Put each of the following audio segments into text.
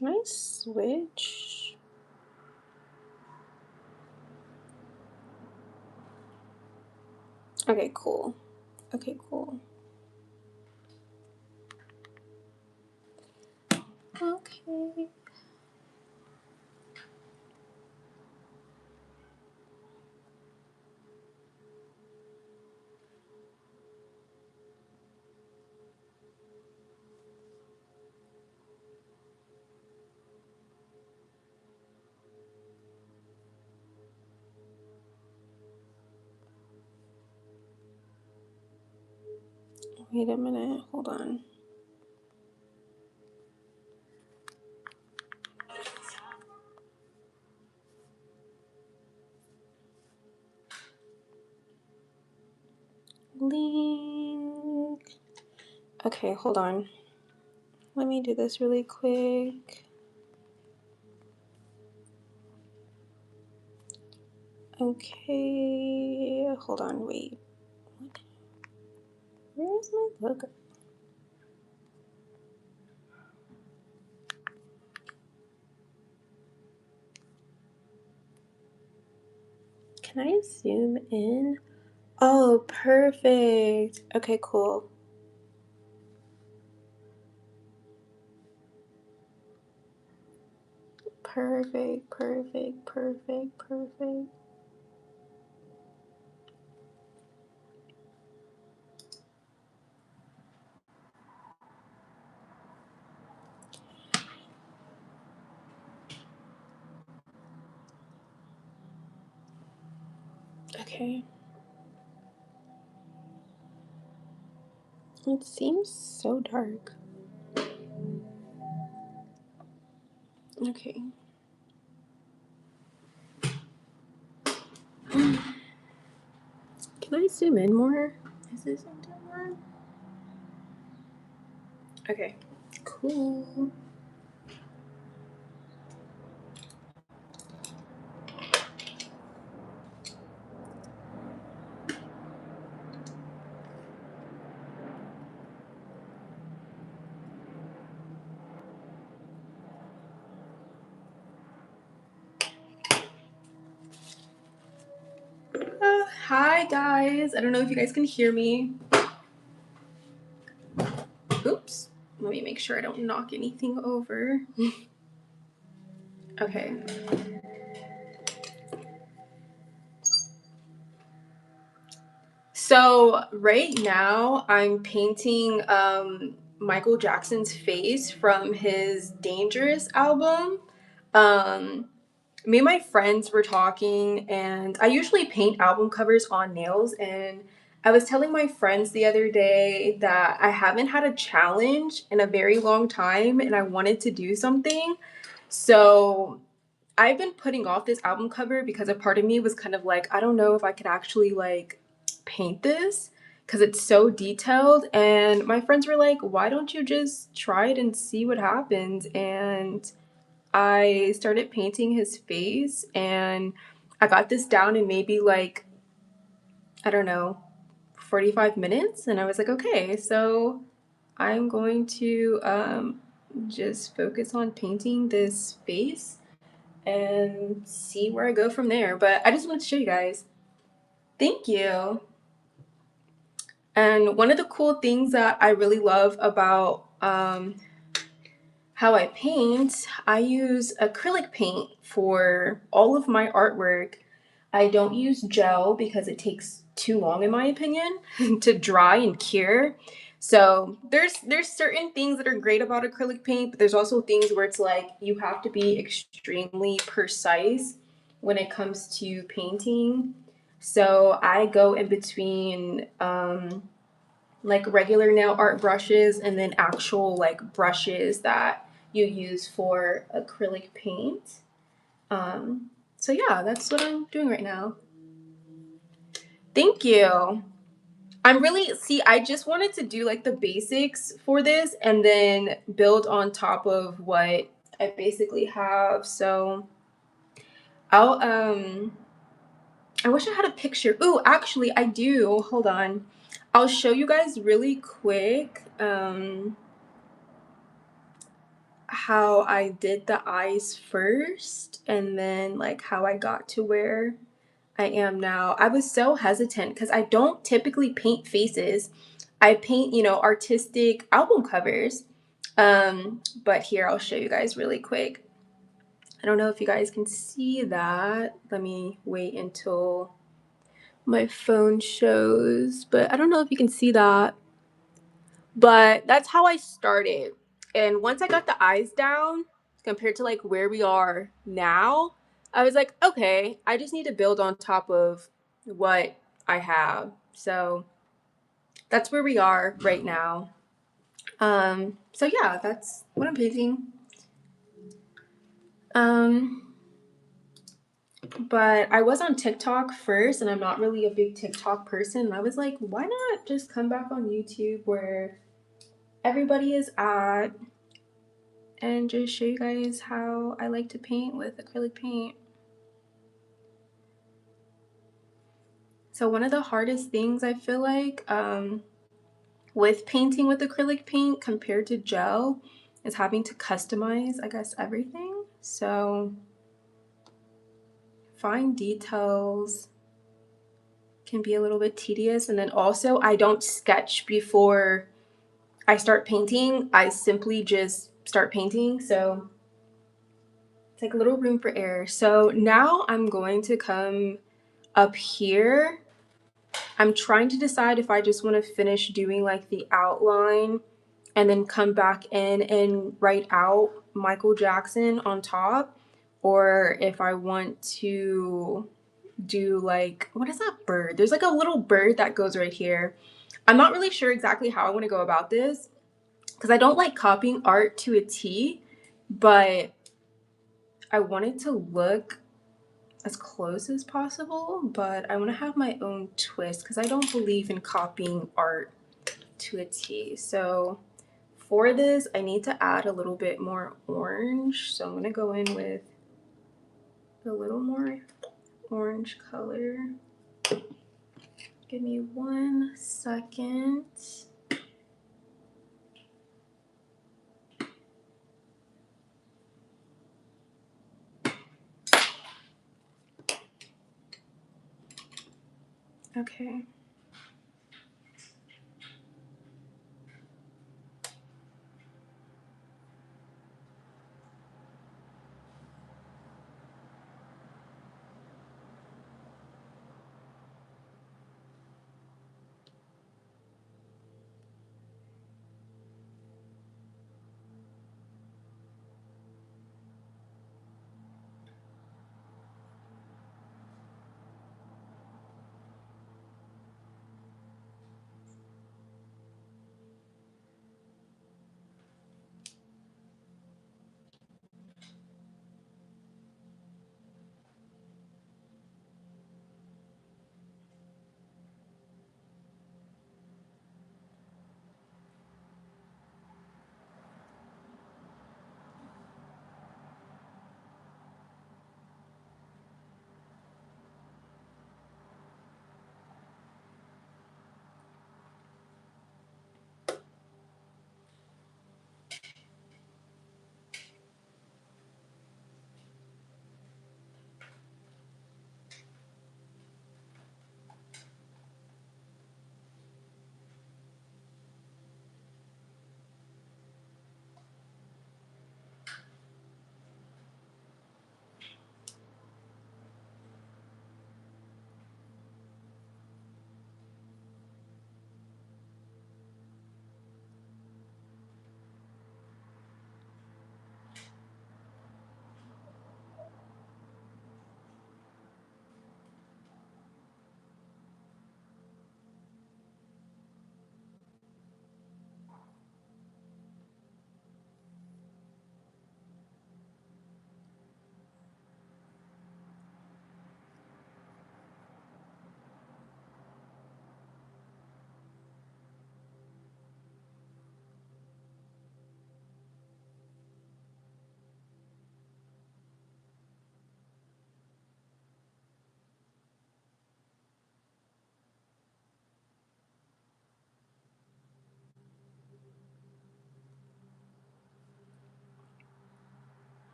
Can I switch? Okay, cool. Okay, cool. Okay. Wait a minute, hold on. Link. Okay, hold on. Let me do this really quick. Okay, hold on, wait. Where's my logo? Can I zoom in? Oh, perfect. Okay, cool. Perfect, perfect, perfect, perfect. Okay. It seems so dark. Okay. Can I zoom in more? Is this zoomed in more? Okay. Cool. Hi guys. I don't know if you guys can hear me. Oops. Let me make sure I don't knock anything over. Okay. So right now I'm painting Michael Jackson's face from his Dangerous album. Me and my friends were talking, and I usually paint album covers on nails, and I was telling my friends the other day that I haven't had a challenge in a very long time and I wanted to do something. So I've been putting off this album cover because a part of me was kind of like, I don't know if I could actually like paint this because it's so detailed. And my friends were like, why don't you just try it and see what happens? And I started painting his face, and I got this down in maybe like, I don't know, 45 minutes. And I was like, okay, so I'm going to just focus on painting this face and see where I go from there. But I just wanted to show you guys. Thank you. And one of the cool things that I really love about how I paint, I use acrylic paint for all of my artwork. I don't use gel because it takes too long, in my opinion, to dry and cure. So there's certain things that are great about acrylic paint, but there's also things where it's like you have to be extremely precise when it comes to painting. So I go in between like regular nail art brushes and then actual like brushes that you use for acrylic paint. So yeah, that's what I'm doing right now. Thank you. I'm really, see, I just wanted to do like the basics for this and then build on top of what I basically have. So I'll, I wish I had a picture. Ooh, actually I do. Hold on. I'll show you guys really quick. how I did the eyes first and then like how I got to where I am now. I was so hesitant because I don't typically paint faces. I paint, you know, artistic album covers. But here I'll show you guys really quick. I don't know if you guys can see that. Let me wait until my phone shows, but I don't know if you can see that. But that's how I started. And once I got the eyes down, compared to like where we are now, I was like, okay, I just need to build on top of what I have. So that's where we are right now. So yeah, that's what I'm painting. But I was on TikTok first, and I'm not really a big TikTok person. And I was like, why not just come back on YouTube where everybody is at and just show you guys how I like to paint with acrylic paint. So one of the hardest things I feel like with painting with acrylic paint compared to gel is having to customize, I guess, everything. So fine details can be a little bit tedious. And then also I don't sketch before I start painting. I simply just start painting. So it's like a little room for error. So now I'm going to come up here. I'm trying to decide if I just want to finish doing like the outline and then come back in and write out Michael Jackson on top, or if I want to do like, what is that bird? There's like a little bird that goes right here. I'm not really sure exactly how I want to go about this because I don't like copying art to a T, but I want it to look as close as possible, but I want to have my own twist because I don't believe in copying art to a T. So for this, I need to add a little bit more orange. So I'm going to go in with a little more orange color. Give me 1 second. Okay.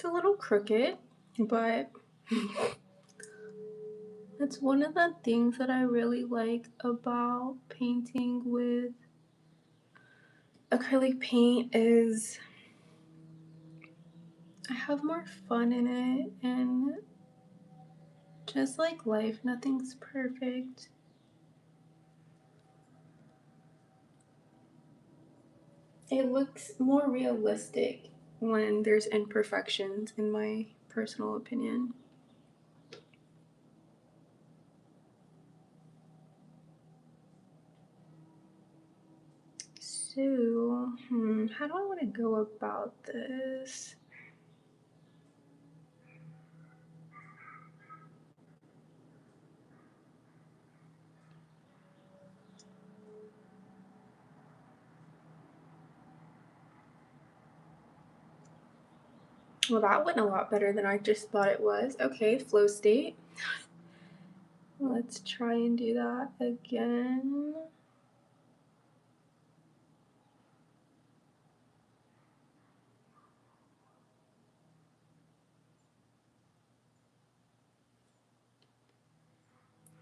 It's a little crooked, but it's one of the things that I really like about painting with acrylic paint is I have more fun in it, and just like life, nothing's perfect. It looks more realistic when there's imperfections, in my personal opinion. So, how do I want to go about this? Well, that went a lot better than I just thought it was. Okay, flow state. Let's try and do that again.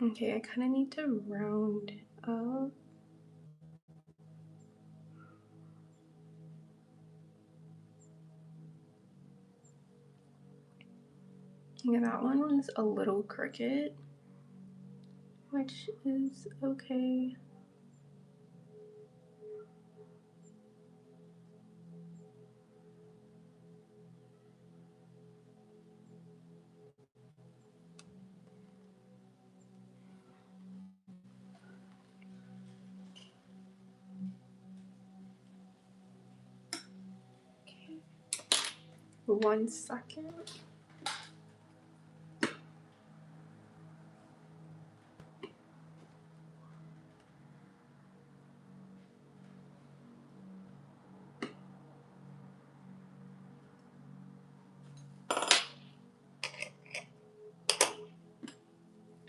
Okay, I kind of need to round up. Yeah, that one was a little crooked, which is okay. Okay. 1 second.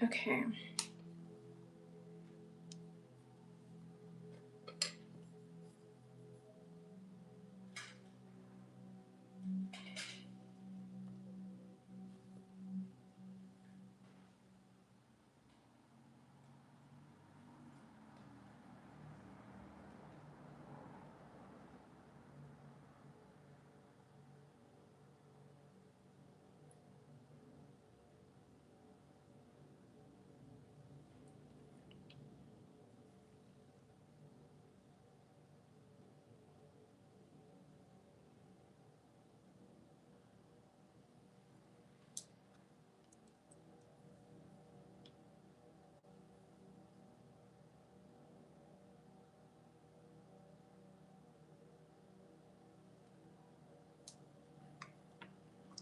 Okay.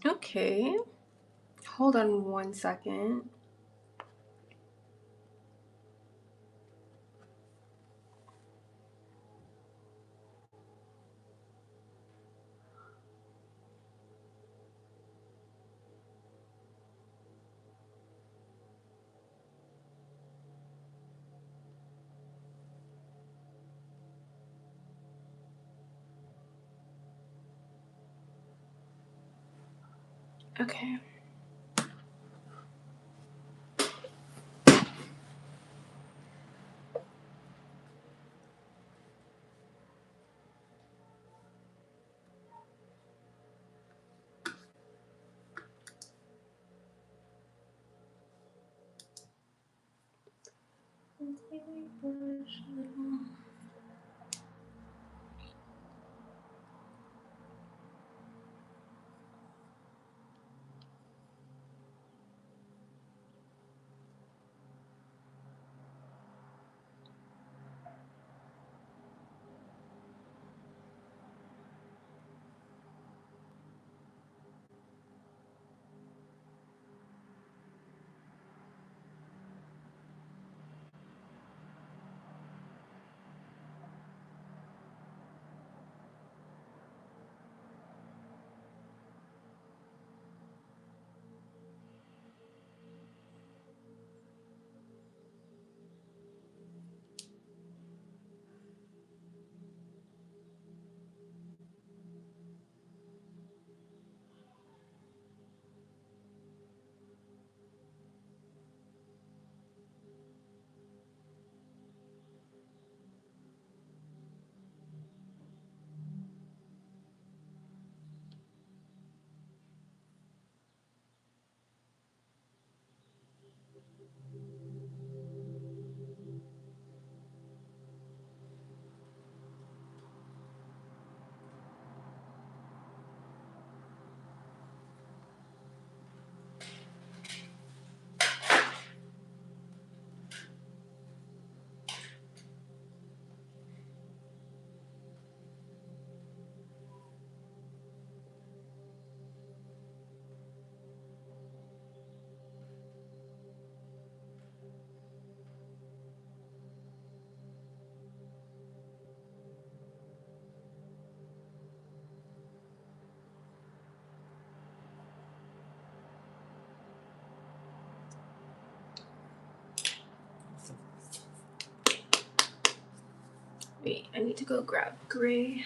Okay. Hold on 1 second. Okay. Wait, I need to go grab gray.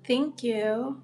Thank you.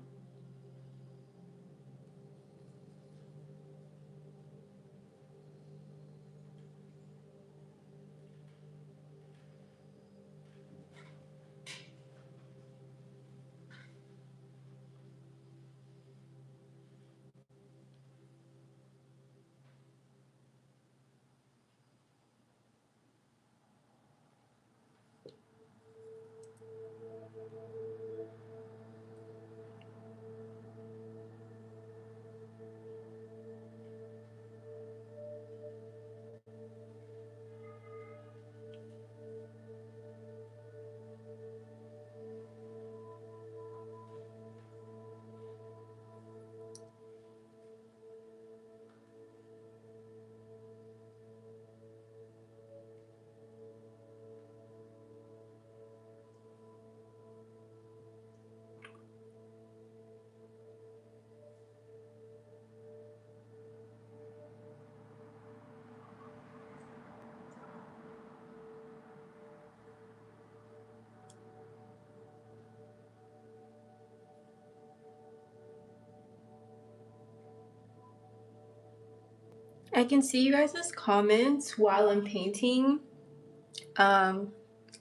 I can see you guys' comments while I'm painting.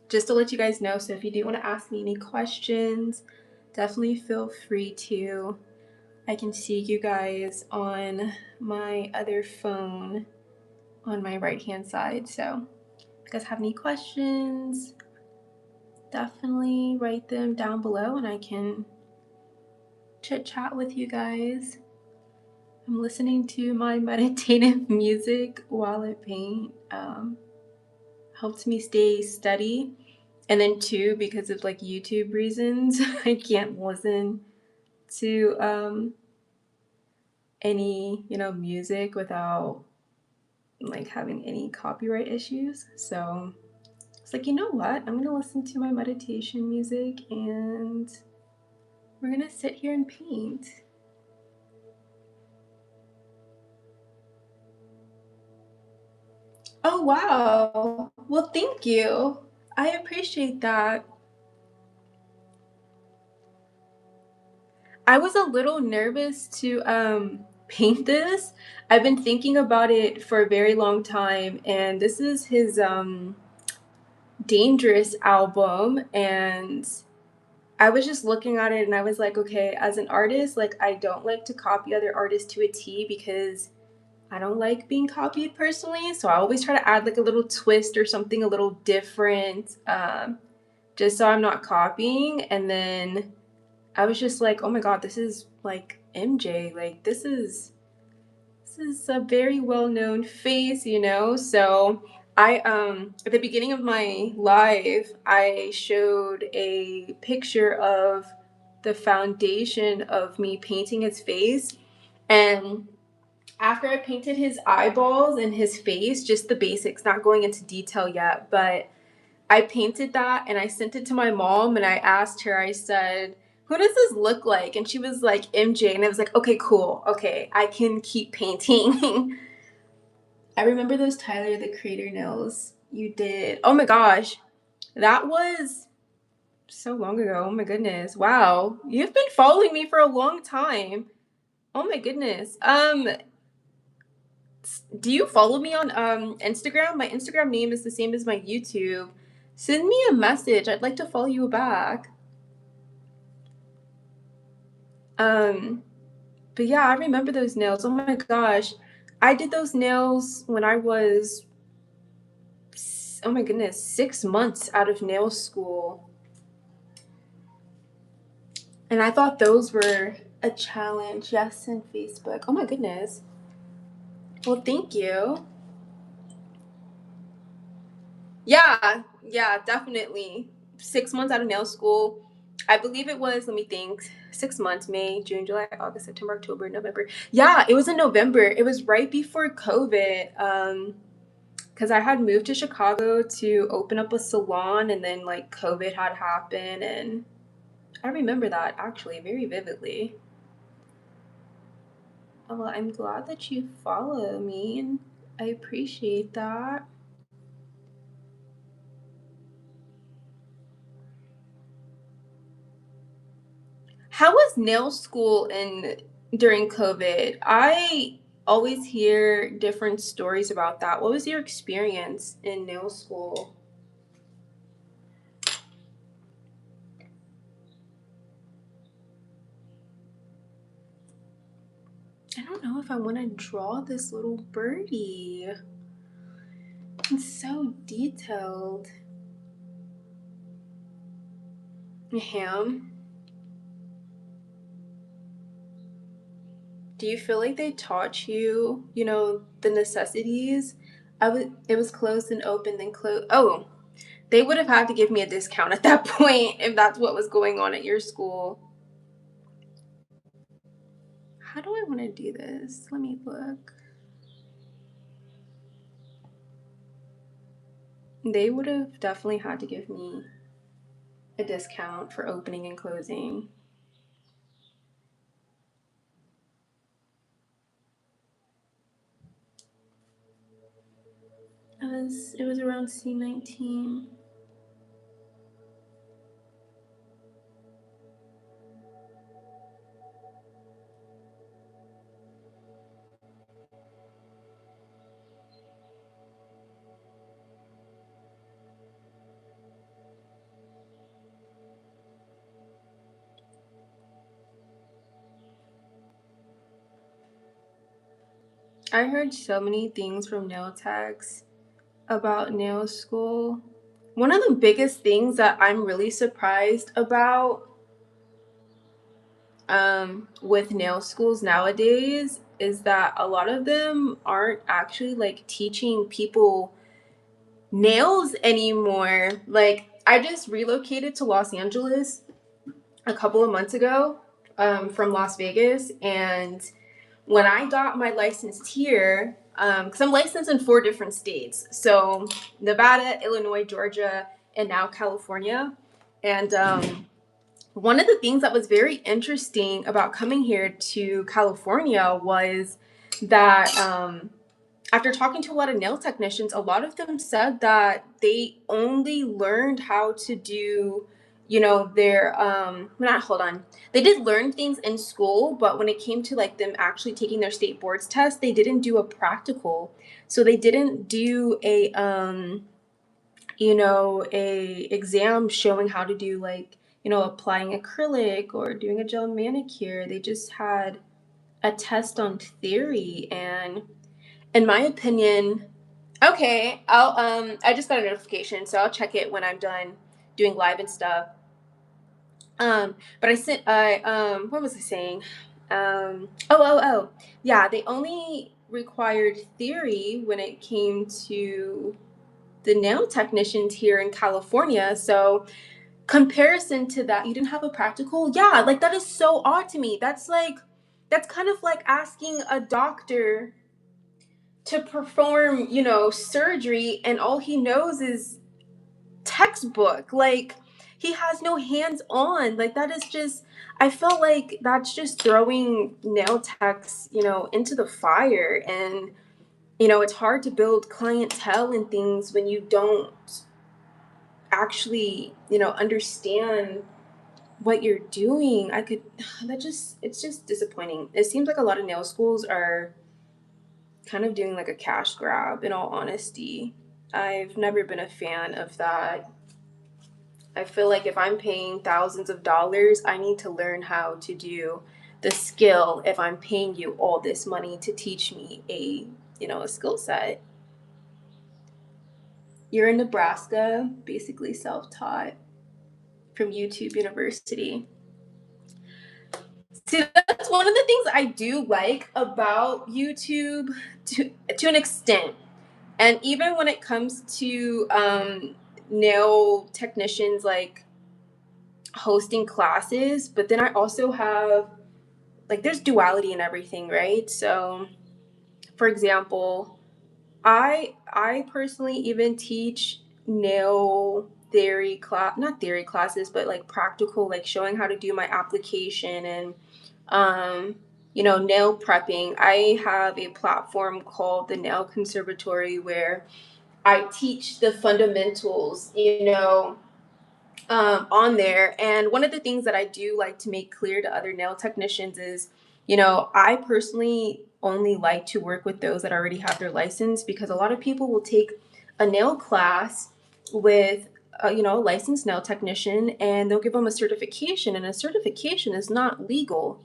Just to let you guys know, so if you do want to ask me any questions, definitely feel free to. I can see you guys on my other phone on my right hand side. So if you guys have any questions, definitely write them down below and I can chit chat with you guys. I'm listening to my meditative music while I paint. Helps me stay steady. And then too, because of like YouTube reasons, I can't listen to any, music without like having any copyright issues. So it's like, you know what? I'm gonna listen to my meditation music and we're gonna sit here and paint. Oh wow. Well, thank you. I appreciate that. I was a little nervous to paint this. I've been thinking about it for a very long time, and this is his Dangerous album. And I was just looking at it and I was like, okay, as an artist, like I don't like to copy other artists to a T because I don't like being copied personally. So I always try to add like a little twist or something a little different, just so I'm not copying. And then I was just like, oh my god, this is like MJ. Like this is a very well-known face, So I at the beginning of my live, I showed a picture of the foundation of me painting his face, and after I painted his eyeballs and his face, just the basics, not going into detail yet, but I painted that and I sent it to my mom and I asked her, I said, who does this look like? And she was like, MJ. And I was like, okay, cool. Okay, I can keep painting. I remember those Tyler the Creator nails you did. Oh my gosh. That was so long ago. Oh my goodness. Wow. You've been following me for a long time. Oh my goodness. Do you follow me on Instagram? My Instagram name is the same as my YouTube. Send me a message. I'd like to follow you back. Um but yeah, I remember those nails. Oh my gosh. I did those nails when I was, oh my goodness, 6 months out of nail school. And I thought those were a challenge. Yes, in Facebook. Oh my goodness. Well, thank you. Yeah, definitely. 6 months out of nail school. I believe it was, let me think, 6 months, May, June, July, August, September, October, November. Yeah, it was in November. It was right before COVID. Because I had moved to Chicago to open up a salon, and then like COVID had happened, and I remember that actually very vividly. Oh, well, I'm glad that you follow me, and I appreciate that. How was nail school in during COVID? I always hear different stories about that. What was your experience in nail school? I don't know if I want to draw this little birdie. It's so detailed. Ham, do you feel like they taught you, the necessities? It was closed and open, then closed. Oh, they would have had to give me a discount at that point if that's what was going on at your school. How do I want to do this? Let me look. They would have definitely had to give me a discount for opening and closing. It was around C19. I heard so many things from nail techs about nail school. One of the biggest things that I'm really surprised about with nail schools nowadays is that a lot of them aren't actually like teaching people nails anymore. Like, I just relocated to Los Angeles a couple of months ago from Las Vegas, and when I got my license here, because I'm licensed in 4 different states, so Nevada, Illinois, Georgia, and now California. And one of the things that was very interesting about coming here to California was that after talking to a lot of nail technicians, a lot of them said that they only learned how to do, their not hold on. They did learn things in school, but when it came to like them actually taking their state boards test, they didn't do a practical. So they didn't do a exam showing how to do like, applying acrylic or doing a gel manicure. They just had a test on theory, and in my opinion, okay, I just got a notification, so I'll check it when I'm done doing live and stuff. But what was I saying? Oh. Yeah, they only required theory when it came to the nail technicians here in California. So comparison to that, you didn't have a practical? Yeah, like that is so odd to me. That's kind of like asking a doctor to perform, surgery, and all he knows is textbook. Like, he has no hands on. Like, that is just, I felt like that's just throwing nail techs, into the fire. And it's hard to build clientele and things when you don't actually, understand what you're doing. It's just disappointing. It seems like a lot of nail schools are kind of doing like a cash grab, in all honesty. I've never been a fan of that. I feel like if I'm paying thousands of dollars, I need to learn how to do the skill if I'm paying you all this money to teach me a skill set. You're in Nebraska, basically self-taught from YouTube University. See, that's one of the things I do like about YouTube to an extent. And even when it comes to nail technicians like hosting classes, but then I also have like there's duality in everything, right? So, for example, I personally even teach nail theory class, not theory classes, but like practical, like showing how to do my application and um nail prepping. I have a platform called the Nail Conservatory where I teach the fundamentals, on there. And one of the things that I do like to make clear to other nail technicians is, I personally only like to work with those that already have their license, because a lot of people will take a nail class with a licensed nail technician, and they'll give them a certification, and a certification is not legal.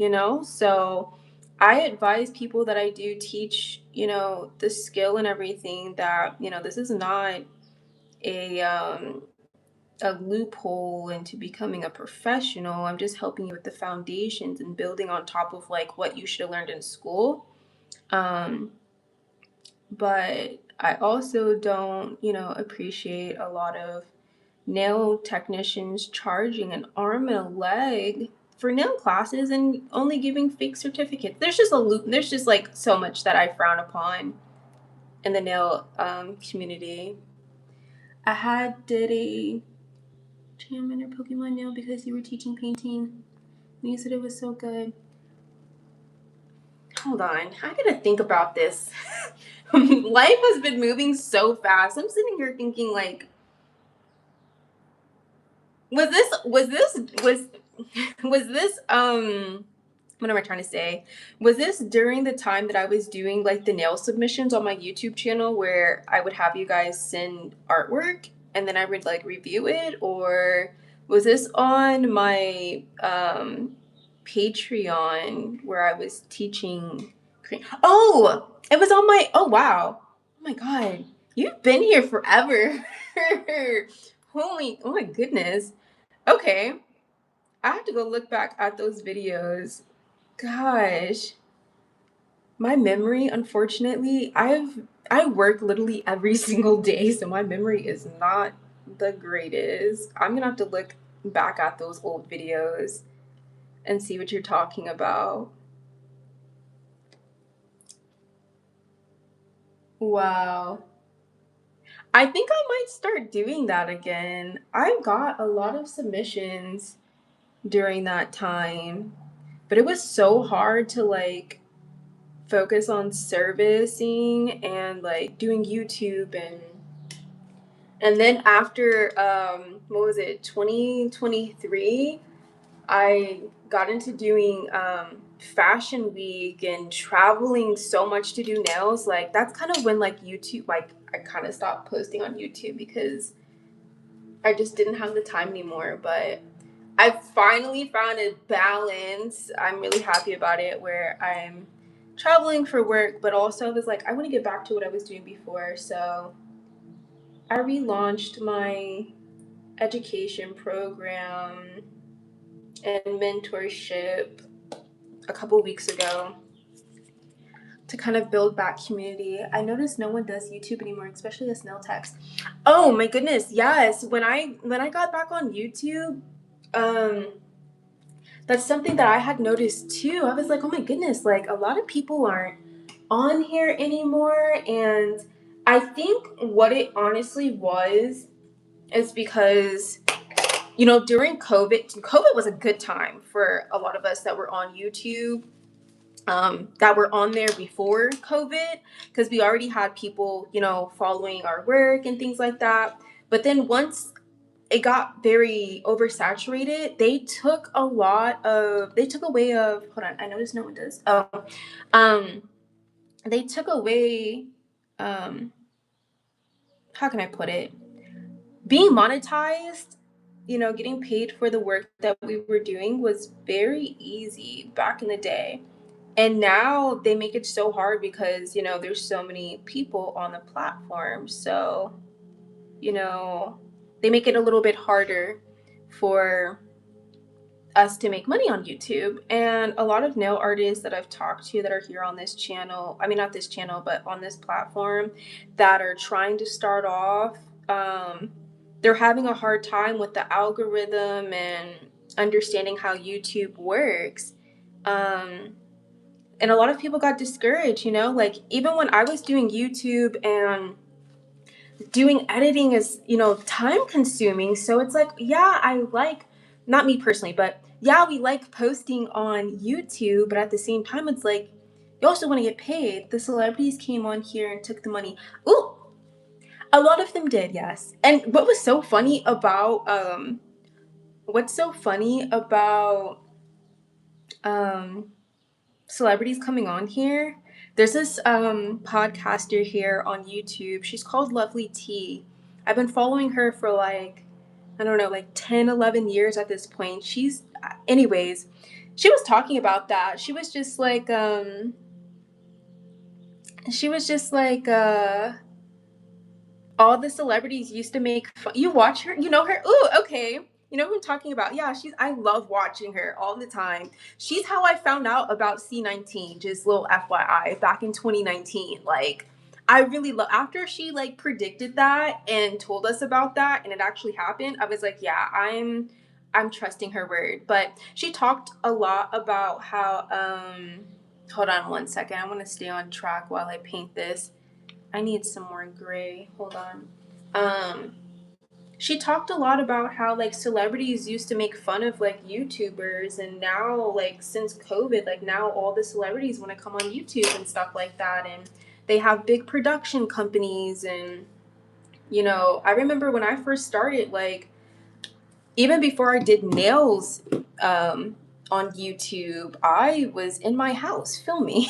So I advise people that I do teach, the skill and everything, that this is not a loophole into becoming a professional. I'm just helping you with the foundations and building on top of like what you should have learned in school. Um, but I also don't, appreciate a lot of nail technicians charging an arm and a leg for nail classes and only giving fake certificates. There's just like so much that I frown upon in the nail community. Did a Charmander Pokemon nail because you were teaching painting. And you said it was so good. Hold on, I gotta think about this. Life has been moving so fast. I'm sitting here thinking, like, was was this what am I trying to say? Was this during the time that I was doing like the nail submissions on my YouTube channel, where I would have you guys send artwork and then I would like review it? Or was this on my Patreon where I was teaching? Oh, it was on my, oh wow. Oh my God. You've been here forever. Oh my goodness. Okay. I have to go look back at those videos. Gosh, my memory, unfortunately, I work literally every single day, so my memory is not the greatest. I'm gonna have to look back at those old videos and see what you're talking about. Wow. I think I might start doing that again. I got a lot of submissions during that time, but it was so hard to like focus on servicing and like doing YouTube. And then after what was it, 2023, I got into doing fashion week and traveling so much to do nails. Like that's kind of when like YouTube, like I kind of stopped posting on YouTube because I just didn't have the time anymore. But I finally found a balance. I'm really happy about it, where I'm traveling for work, but also I was like, I want to get back to what I was doing before. So I relaunched my education program and mentorship a couple weeks ago to kind of build back community. I noticed no one does YouTube anymore, especially the nail techs. Oh my goodness, yes. When I got back on YouTube, um, that's something that I had noticed too. I was like, oh my goodness, like a lot of people aren't on here anymore. And I think what it honestly was is because, during COVID was a good time for a lot of us that were on YouTube. that were on there before COVID, because we already had people, following our work and things like that. But then once it got very oversaturated, they took away of, hold on, I noticed no one does. Um, they took away, um, how can I put it? Being monetized, getting paid for the work that we were doing was very easy back in the day. And now they make it so hard because, there's so many people on the platform. So, you know, they make it a little bit harder for us to make money on YouTube. And a lot of nail artists that I've talked to that are here on this channel, I mean, not this channel, but on this platform, that are trying to start off, they're having a hard time with the algorithm and understanding how YouTube works. And a lot of people got discouraged, like even when I was doing YouTube and doing editing is, time consuming. So it's like, yeah, not me personally, but yeah, we like posting on YouTube, but at the same time, it's like, you also want to get paid. The celebrities came on here and took the money. Ooh, a lot of them did, yes. And what's so funny about, um, celebrities coming on here. There's this podcaster here on YouTube. She's called Lovely T. I've been following her for like, I don't know, like 10, 11 years at this point. Anyways, she was talking about that. She was just like, all the celebrities used to make fun. You watch her, you know her. Ooh, okay. You know who I'm talking about? Yeah, I love watching her all the time. She's how I found out about C19. Just little FYI, back in 2019. Like, I really love after she like predicted that and told us about that, and it actually happened. I was like, yeah, I'm trusting her word. But she talked a lot about how. Hold on one second. I want to stay on track while I paint this. I need some more gray. Hold on. Um, she talked a lot about how like celebrities used to make fun of like YouTubers, and now like since COVID, like now all the celebrities want to come on YouTube and stuff like that, and they have big production companies. And I remember when I first started, like even before I did nails, on YouTube, I was in my house filming,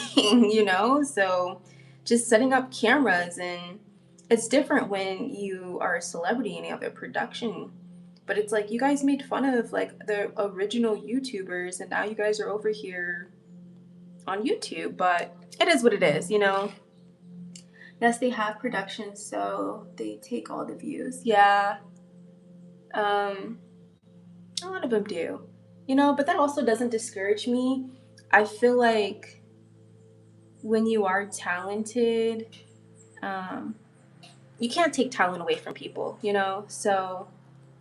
so just setting up cameras. And it's different when you are a celebrity and you have a production. But it's like you guys made fun of like the original YouTubers, and now you guys are over here on YouTube. But it is what it is. Yes, they have productions, so they take all the views. Yeah. Um, A lot of them do, but that also doesn't discourage me. I feel like when you are talented, um, you can't take talent away from people. So,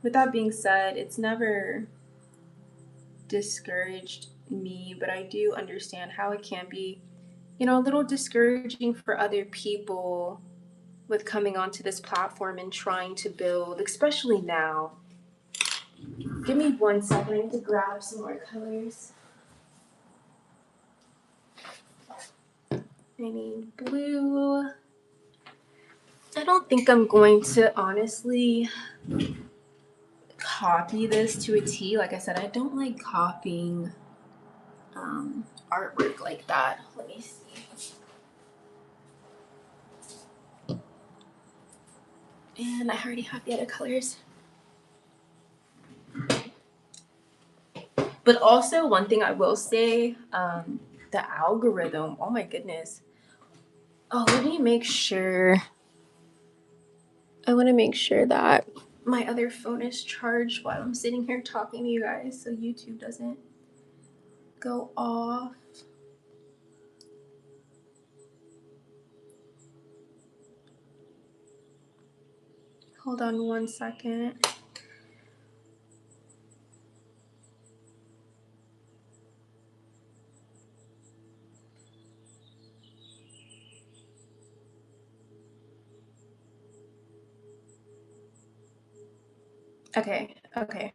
with that being said, it's never discouraged me, but I do understand how it can be, a little discouraging for other people with coming onto this platform and trying to build, especially now. Give me 1 second. I need to grab some more colors. I need blue. I don't think I'm going to honestly copy this to a T. Like I said, I don't like copying artwork like that. Let me see. And I already have the other colors. But also, one thing I will say, the algorithm, oh my goodness. Oh, let me make sure. I want to make sure that my other phone is charged while I'm sitting here talking to you guys so YouTube doesn't go off. Hold on 1 second. Okay. Okay.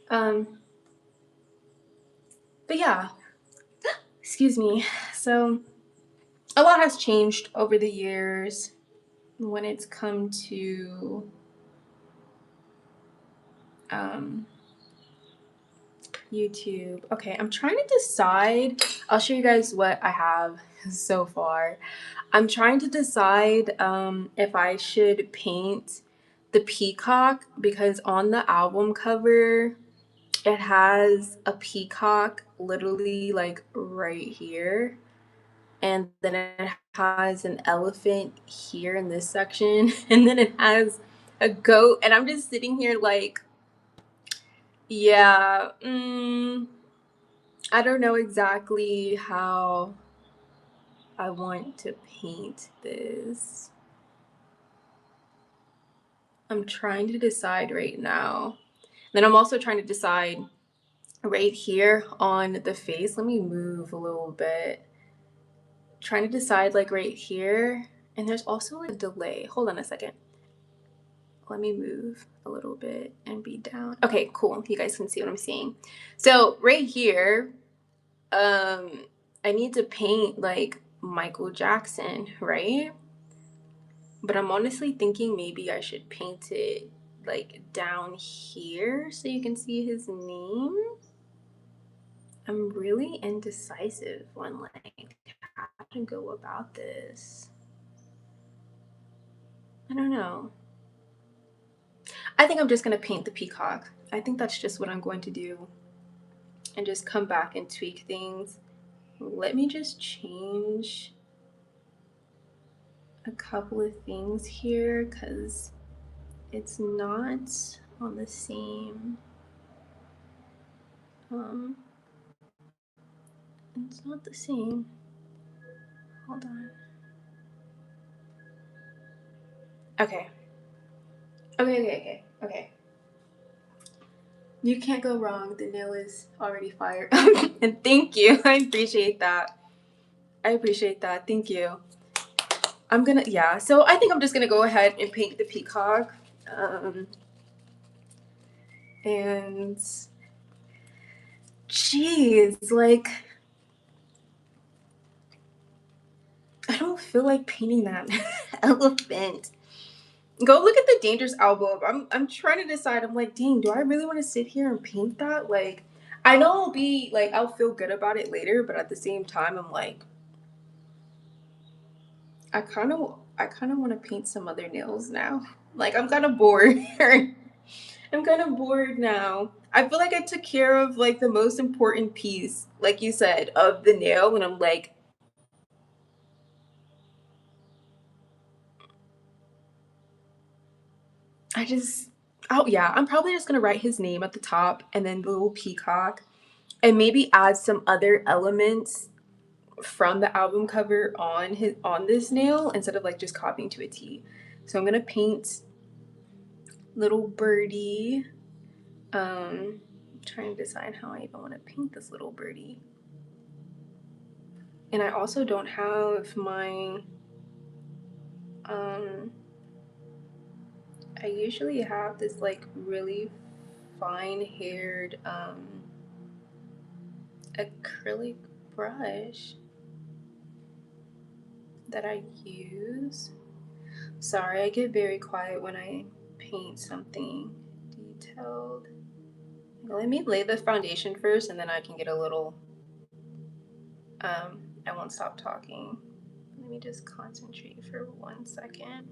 Um, But yeah, excuse me. So a lot has changed over the years when it's come to YouTube. Okay, I'm trying to decide. I'll show you guys what I have so far. I'm trying to decide if I should paint the peacock, because on the album cover it has a peacock literally like right here, and then it has an elephant here in this section, and then it has a goat, and I'm just sitting here like, yeah, I don't know exactly how I want to paint this. I'm trying to decide right now. Then I'm also trying to decide right here on the face. Let me move a little bit. Trying to decide like right here. And there's also like a delay. Hold on a second. Let me move a little bit and be down. Okay, cool. You guys can see what I'm seeing. So right here, I need to paint like Michael Jackson, right? But I'm honestly thinking maybe I should paint it like down here so you can see his name. I'm really indecisive on like how to go about this. I don't know. I think I'm just gonna paint the peacock. I think that's just what I'm going to do, and just come back and tweak things. Let me just change a couple of things here because it's not on the same it's not the same. Hold on. Okay. Okay. You can't go wrong. The nail is already fired. And thank you. I appreciate that. Thank you. Yeah. So I think I'm just gonna go ahead and paint the peacock. And geez, like, I don't feel like painting that elephant. Go look at the Dangerous album. I'm trying to decide. I'm like, dang, do I really want to sit here and paint that? Like, I know I'll feel good about it later, but at the same time, I'm like, I kind of want to paint some other nails now. Like, I'm kind of bored. I'm kind of bored now. I feel like I took care of like the most important piece, like you said, of the nail, and I'm like, oh yeah, I'm probably just gonna write his name at the top and then the little peacock, and maybe add some other elements from the album cover on this nail instead of like just copying to a T. So I'm gonna paint little birdie. Trying to decide how I even want to paint this little birdie. And I also don't have my I usually have this like really fine haired acrylic brush that I use. Sorry, I get very quiet when I paint something detailed. Let me lay the foundation first and then I can get a little, I won't stop talking. Let me just concentrate for 1 second.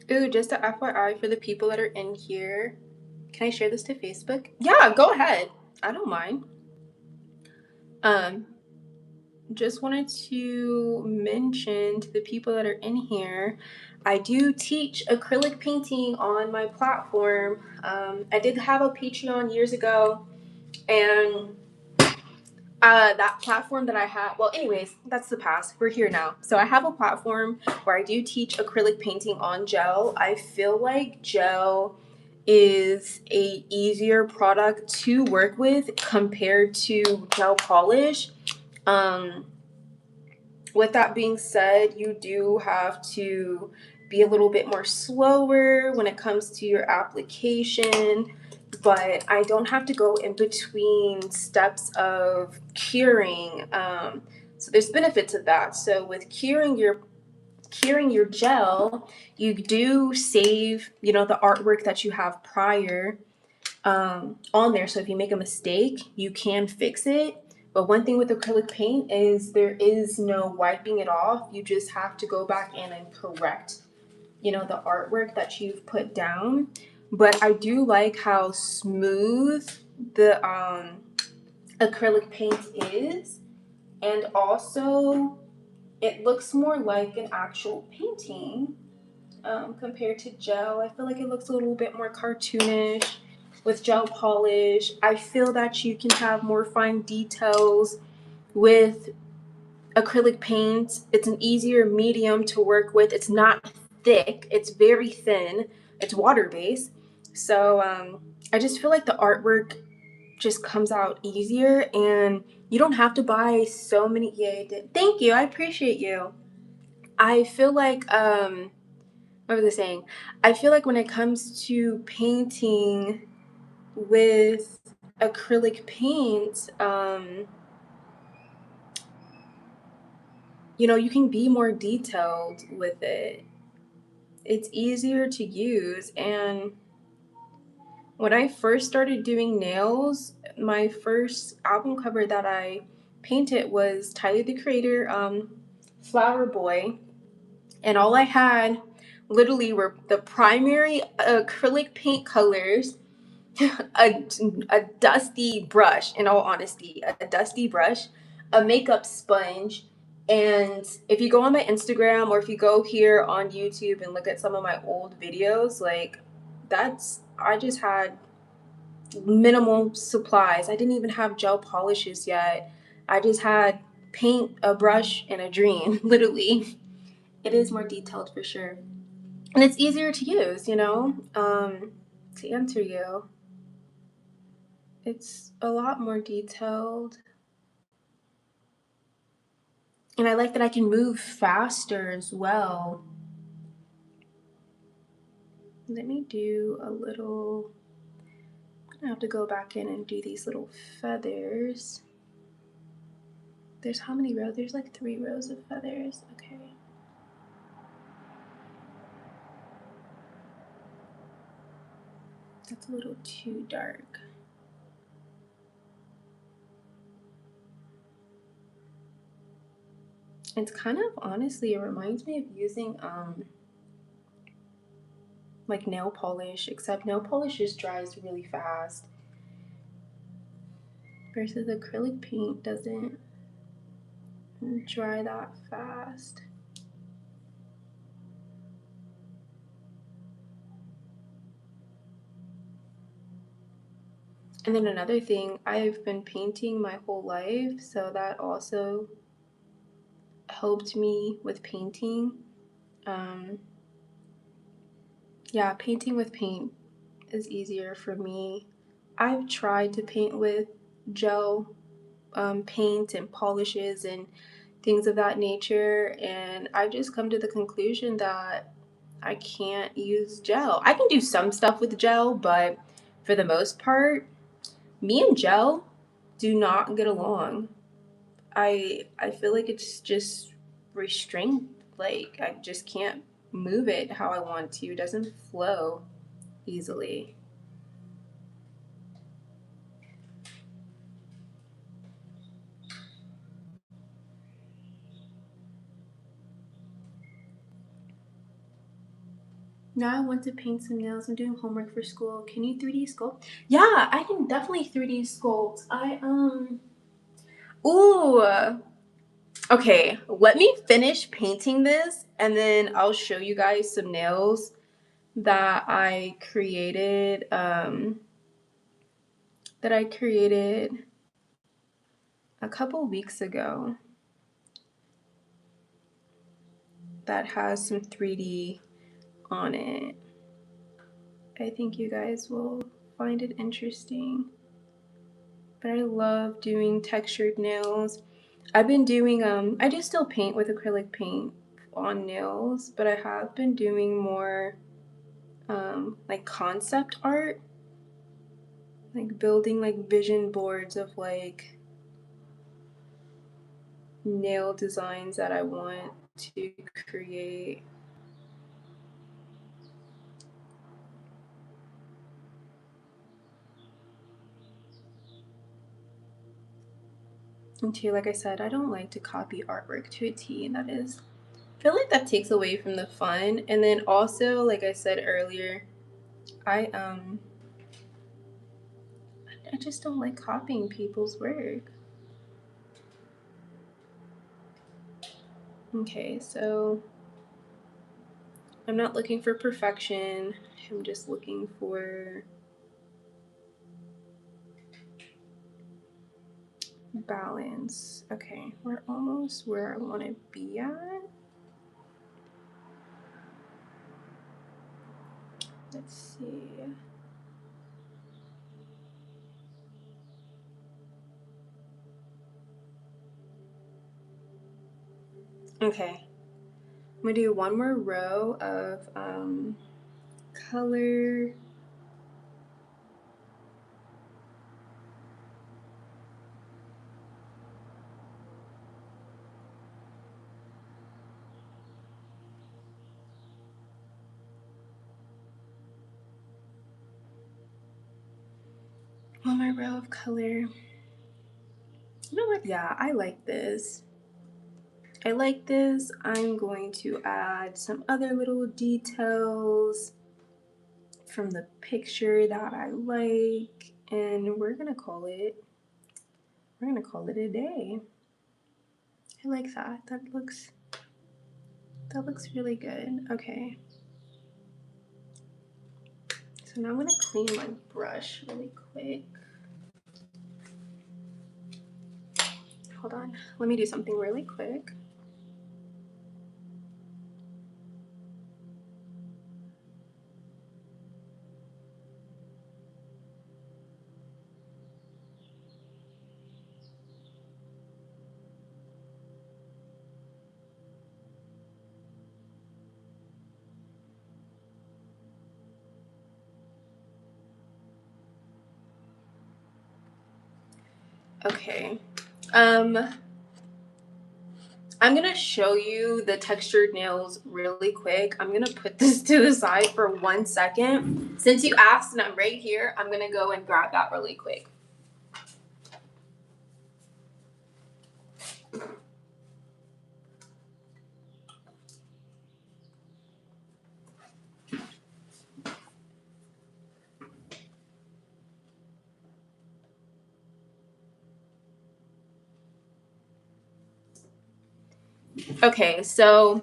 Ooh, just a FYI for the people that are in here. Can I share this to Facebook? Yeah, go ahead. I don't mind. Just wanted to mention to the people that are in here, I do teach acrylic painting on my platform. I did have a Patreon years ago, and that platform that I have, well, anyways, that's the past. We're here now. So I have a platform where I do teach acrylic painting on gel. I feel like gel is a easier product to work with compared to gel polish. Um, with that being said, you do have to be a little bit more slower when it comes to your application, but I don't have to go in between steps of curing. So there's benefits of that. So with curing your gel, you do save, you know, the artwork that you have prior on there. So if you make a mistake, you can fix it. But one thing with acrylic paint is there is no wiping it off. You just have to go back in and correct, you know, the artwork that you've put down. But I do like how smooth the acrylic paint is, and also it looks more like an actual painting compared to gel. I feel like it looks a little bit more cartoonish with gel polish. I feel that you can have more fine details with acrylic paint. It's an easier medium to work with. It's not thick, it's very thin, it's water based. So I just feel like the artwork just comes out easier, and you don't have to buy so many. Yeah, thank you, I appreciate you. I feel like what was I saying? I feel like when it comes to painting with acrylic paint, you know, you can be more detailed with it. It's easier to use. And when I first started doing nails, my first album cover that I painted was Tyler the Creator, Flower Boy. And all I had literally were the primary acrylic paint colors, a, a dusty brush, in all honesty, a dusty brush, a makeup sponge. And if you go on my Instagram, or if you go here on YouTube and look at some of my old videos, like I just had minimal supplies. I didn't even have gel polishes yet. I just had paint, a brush, and a dream, literally. It is more detailed for sure. And it's easier to use, you know, to answer you. It's a lot more detailed. And I like that I can move faster as well. Let me do a little, I'm gonna have to go back in and do these little feathers. There's how many rows? There's like 3 rows of feathers. Okay. That's a little too dark. It's kind of, honestly, it reminds me of using like nail polish, except nail polish just dries really fast. Versus acrylic paint doesn't dry that fast. And then another thing, I've been painting my whole life, so that also helped me with painting. Um, yeah, painting with paint is easier for me. I've tried to paint with gel paint and polishes and things of that nature, and I've just come to the conclusion that I can't use gel. I can do some stuff with gel, but for the most part, me and gel do not get along. I feel like it's just restrained. Like I just can't move it how I want to. It doesn't flow easily. Now I want to paint some nails. I'm doing homework for school. Can you 3D sculpt? Yeah, I can definitely 3D sculpt. Ooh. Okay, let me finish painting this and then I'll show you guys some nails that I created a couple weeks ago that has some 3D on it. I think you guys will find it interesting. But I love doing textured nails. I've been doing I do still paint with acrylic paint on nails, but I have been doing more like concept art, like building like vision boards of like nail designs that I want to create. And too, like I said, I don't like to copy artwork to a T, and that is, I feel like that takes away from the fun. And then also, like I said earlier, I I just don't like copying people's work. Okay, so I'm not looking for perfection. I'm just looking for balance. Okay, we're almost where I want to be at. Let's see. Okay, I'm gonna do one more row of color. One more row of color. You know what? Yeah, I like this. I like this. I'm going to add some other little details from the picture that I like, and we're gonna call it a day. I like that. That looks really good. Okay. So now I'm gonna clean my brush really quick. Hold on. Let me do something really quick. Okay. I'm gonna show you the textured nails really quick. I'm gonna put this to the side for 1 second. Since you asked and I'm right here, I'm gonna go and grab that really quick. Okay, so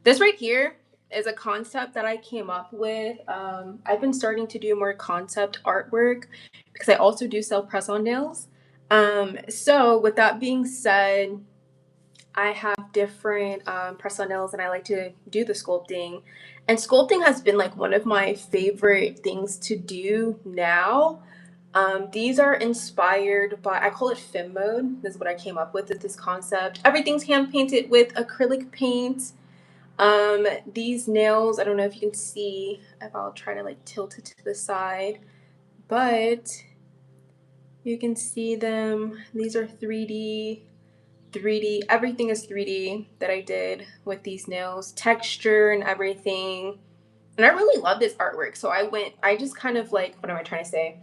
this right here is a concept that I came up with. I've been starting to do more concept artwork because I also do sell press-on nails. So with that being said, I have different press-on nails and I like to do the sculpting. And sculpting has been like one of my favorite things to do now. These are inspired by, I call it film mode. This is what I came up with this concept. Everything's hand painted with acrylic paint. These nails, I don't know if you can see, if I'll try to like tilt it to the side, but you can see them. These are 3D, everything is 3D that I did with these nails, texture and everything. And I really love this artwork. So I just kind of like, what am I trying to say?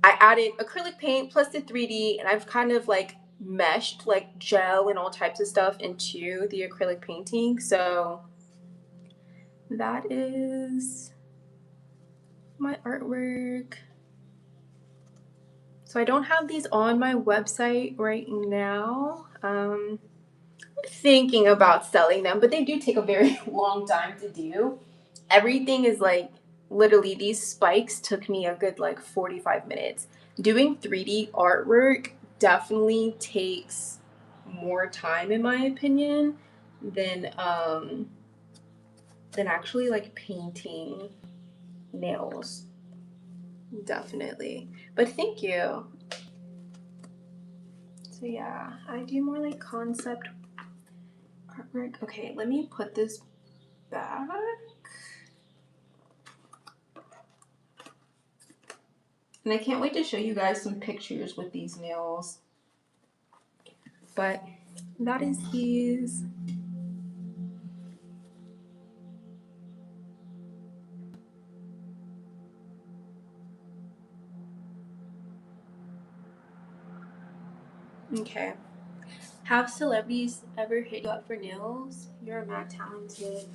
I added acrylic paint plus the 3D, and I've kind of like meshed like gel and all types of stuff into the acrylic painting. So that is my artwork. So I don't have these on my website right now. I'm thinking about selling them, but they do take a very long time to do. Everything is like, literally these spikes took me a good like 45 minutes. Doing 3D artwork definitely takes more time in my opinion than actually like painting nails. Definitely. But thank you. So So yeah, I do more like concept artwork. Okay, let me put this back. And I can't wait to show you guys some pictures with these nails. But that is these. Okay. Have celebrities ever hit you up for nails? You're mad talented.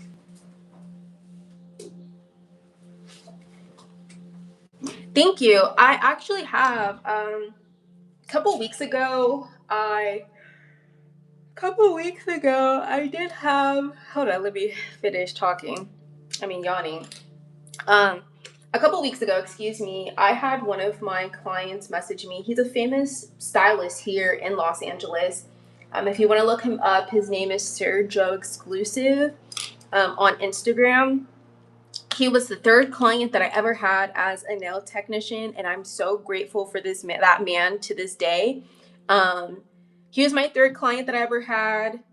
Thank you. I actually have. A couple weeks ago, I did have. Hold on, let me finish talking. Yawning. Um, a couple weeks ago, excuse me, I had one of my clients message me. He's a famous stylist here in Los Angeles. If you want to look him up, his name is Sir Joe Exclusive on Instagram. He was the third client that I ever had as a nail technician, and I'm so grateful for that man to this day. He was my third client that I ever had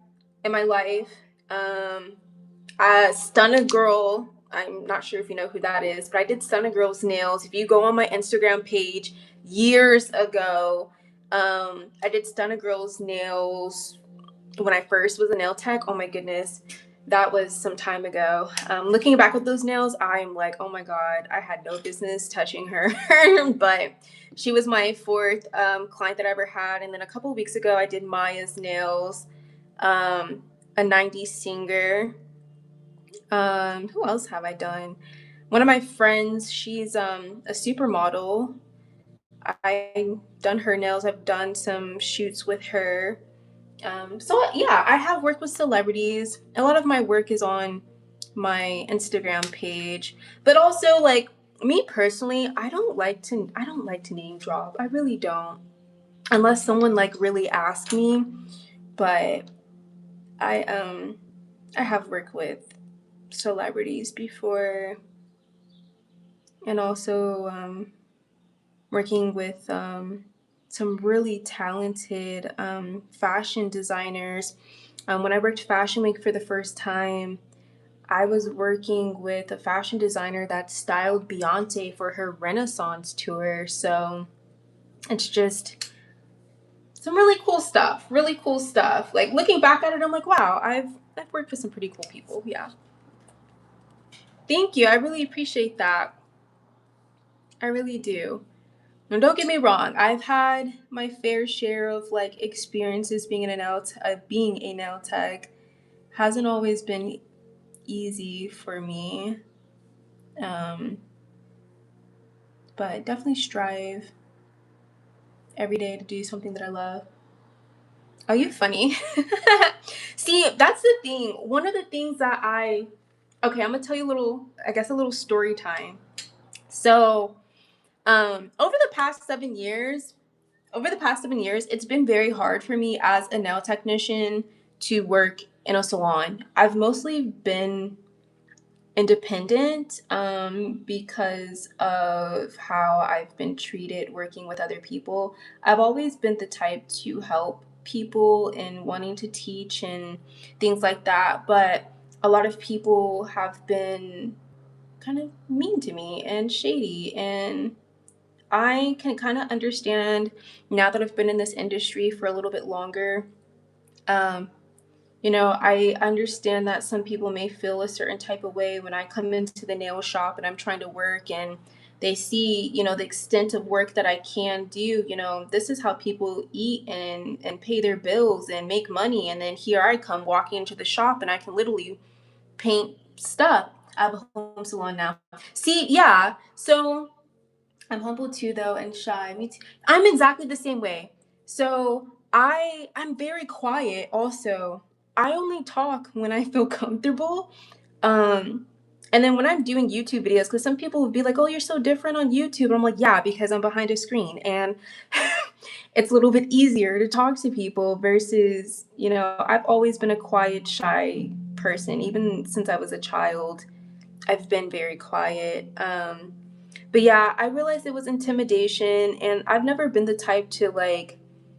in my life. I Stun a Girl. I'm not sure if you know who that is, but I did Stun a Girl's nails. If you go on my Instagram page years ago, I did Stun a Girl's nails when I first was a nail tech. Oh my goodness, that was some time ago. Looking back at those nails, I'm like, oh my God, I had no business touching her. But she was my fourth client that I ever had. And then a couple of weeks ago, I did Maya's nails, a 90s singer. Who else have I done? One of my friends, she's a supermodel. I've done her nails. I've done some shoots with her. So yeah, I have worked with celebrities. A lot of my work is on my Instagram page, but also like me personally, I don't like to name drop. I really don't, unless someone like really asks me. But I I have worked with celebrities before, and also working with some really talented fashion designers. When I worked Fashion Week for the first time, I was working with a fashion designer that styled Beyonce for her Renaissance tour. So it's just some really cool stuff. Really cool stuff. Like looking back at it, I'm like, wow, I've worked with some pretty cool people. Yeah. Thank you. I really appreciate that. I really do. And don't get me wrong, I've had my fair share of like experiences being a nail tech. Hasn't always been easy for me, um, but definitely strive every day to do something that I love. Are you funny? See, that's the thing. One of the things that okay, I'm gonna tell you a little story time. So, over the past 7 years, it's been very hard for me as a nail technician to work in a salon. I've mostly been independent because of how I've been treated working with other people. I've always been the type to help people and wanting to teach and things like that, but a lot of people have been kind of mean to me and shady, and I can kind of understand now that I've been in this industry for a little bit longer. Um, I understand that some people may feel a certain type of way when I come into the nail shop and I'm trying to work and they see, the extent of work that I can do. This is how people eat and pay their bills and make money. And then here I come walking into the shop and I can literally paint stuff. I have a home salon now. See, yeah. So I'm humble too, though, and shy. Me too. I'm exactly the same way. So I'm very quiet. Also, I only talk when I feel comfortable. Um, and then when I'm doing YouTube videos, because some people would be like, "Oh, you're so different on YouTube." I'm like, "Yeah, because I'm behind a screen, and it's a little bit easier to talk to people versus, I've always been a quiet, shy person, even since I was a child. I've been very quiet. But yeah, I realized it was intimidation, and I've never been the type to like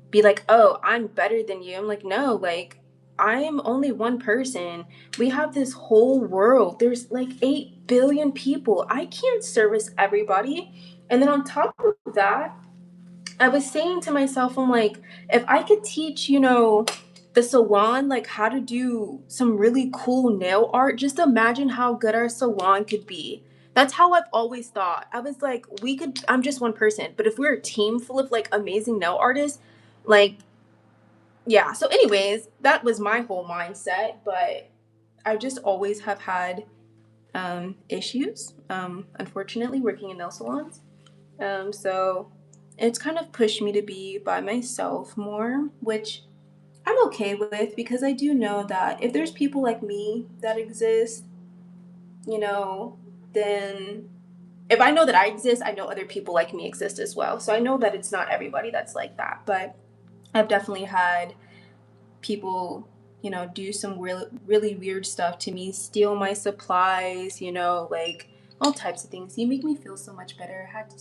be like, oh, I'm better than you. I'm like, no, like, I am only one person. We have this whole world. There's like 8 billion people. I can't service everybody. And then on top of that, I was saying to myself, I'm like, if I could teach, the salon, like how to do some really cool nail art, just imagine how good our salon could be. That's how I've always thought. I was like, I'm just one person, but if we're a team full of like amazing nail artists, like, yeah. So, anyways, that was my whole mindset, but I just always have had issues, unfortunately, working in nail salons. So it's kind of pushed me to be by myself more, which I'm okay with because I do know that if there's people like me that exist, you know, then if I know that I exist, I know other people like me exist as well. So I know that it's not everybody that's like that, but I've definitely had people, do some really, really weird stuff to me, steal my supplies, like all types of things. You make me feel so much better. I had to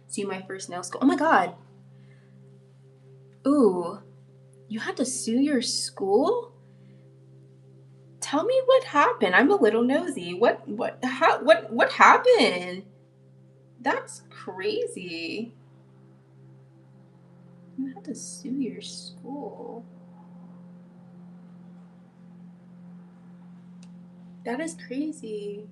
see my first nail school. Oh my God. Ooh, you had to sue your school? Tell me what happened. I'm a little nosy. What happened? That's crazy. You had to sue your school. That is crazy.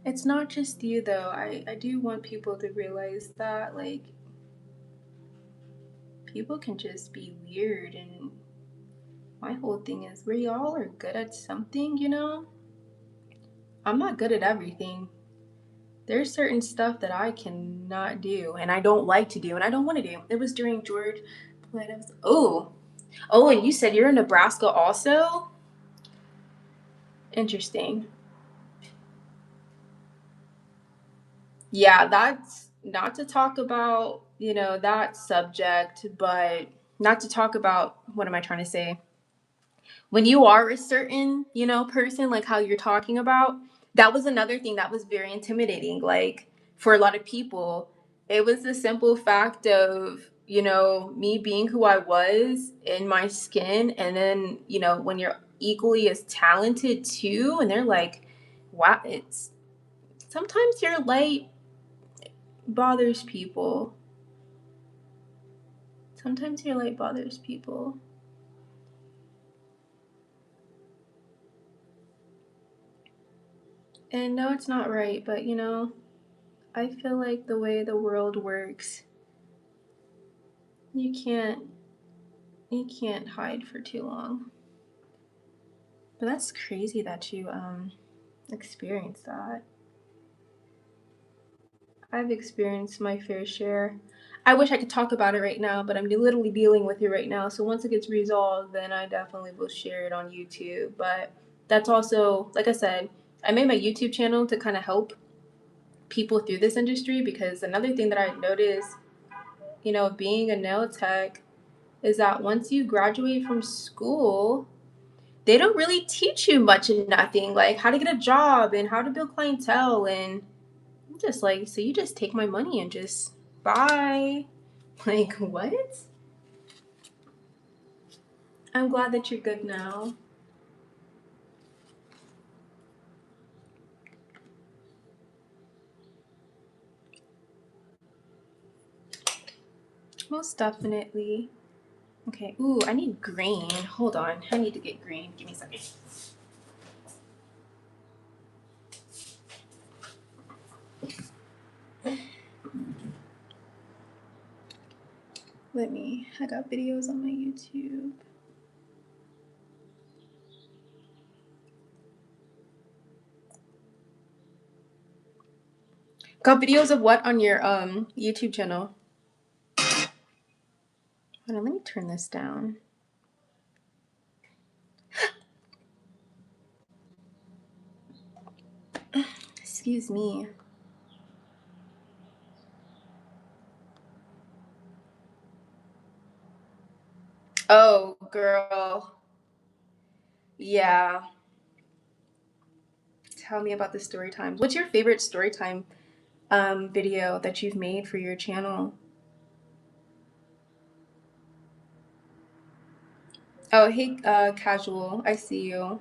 It's not just you though. I do want people to realize that like people can just be weird, and my whole thing is we all are good at something. I'm not good at everything. There's certain stuff that I cannot do and I don't like to do and I don't want to do. It was during George Floyd. Oh, and you said you're in Nebraska also? Interesting. Yeah, that's not to talk about, that subject, but not to talk about, what am I trying to say? When you are a certain, person, like how you're talking about, that was another thing that was very intimidating. Like for a lot of people, it was the simple fact of, me being who I was in my skin. And then, when you're equally as talented too, and they're like, wow, it's sometimes your light bothers people. Sometimes your light bothers people. And no, it's not right, but I feel like the way the world works, you can't you can't hide for too long. But that's crazy that you experienced that. I've experienced my fair share. I wish I could talk about it right now, but I'm literally dealing with it right now. So once it gets resolved, then I definitely will share it on YouTube. But that's also, like I said, I made my YouTube channel to kind of help people through this industry because another thing that I noticed, being a nail tech is that once you graduate from school, they don't really teach you much of nothing, like how to get a job and how to build clientele. And I'm just like, so you just take my money and just bye. Like, what? I'm glad that you're good now. Most definitely. Okay, ooh, I need green. Hold on, I need to get green. Give me a second. I got videos on my YouTube. Got videos of what on your YouTube channel? Hold on, let me turn this down. Excuse me. Oh, girl. Yeah. Tell me about the story times. What's your favorite story time video that you've made for your channel? Oh, hey, casual. I see you.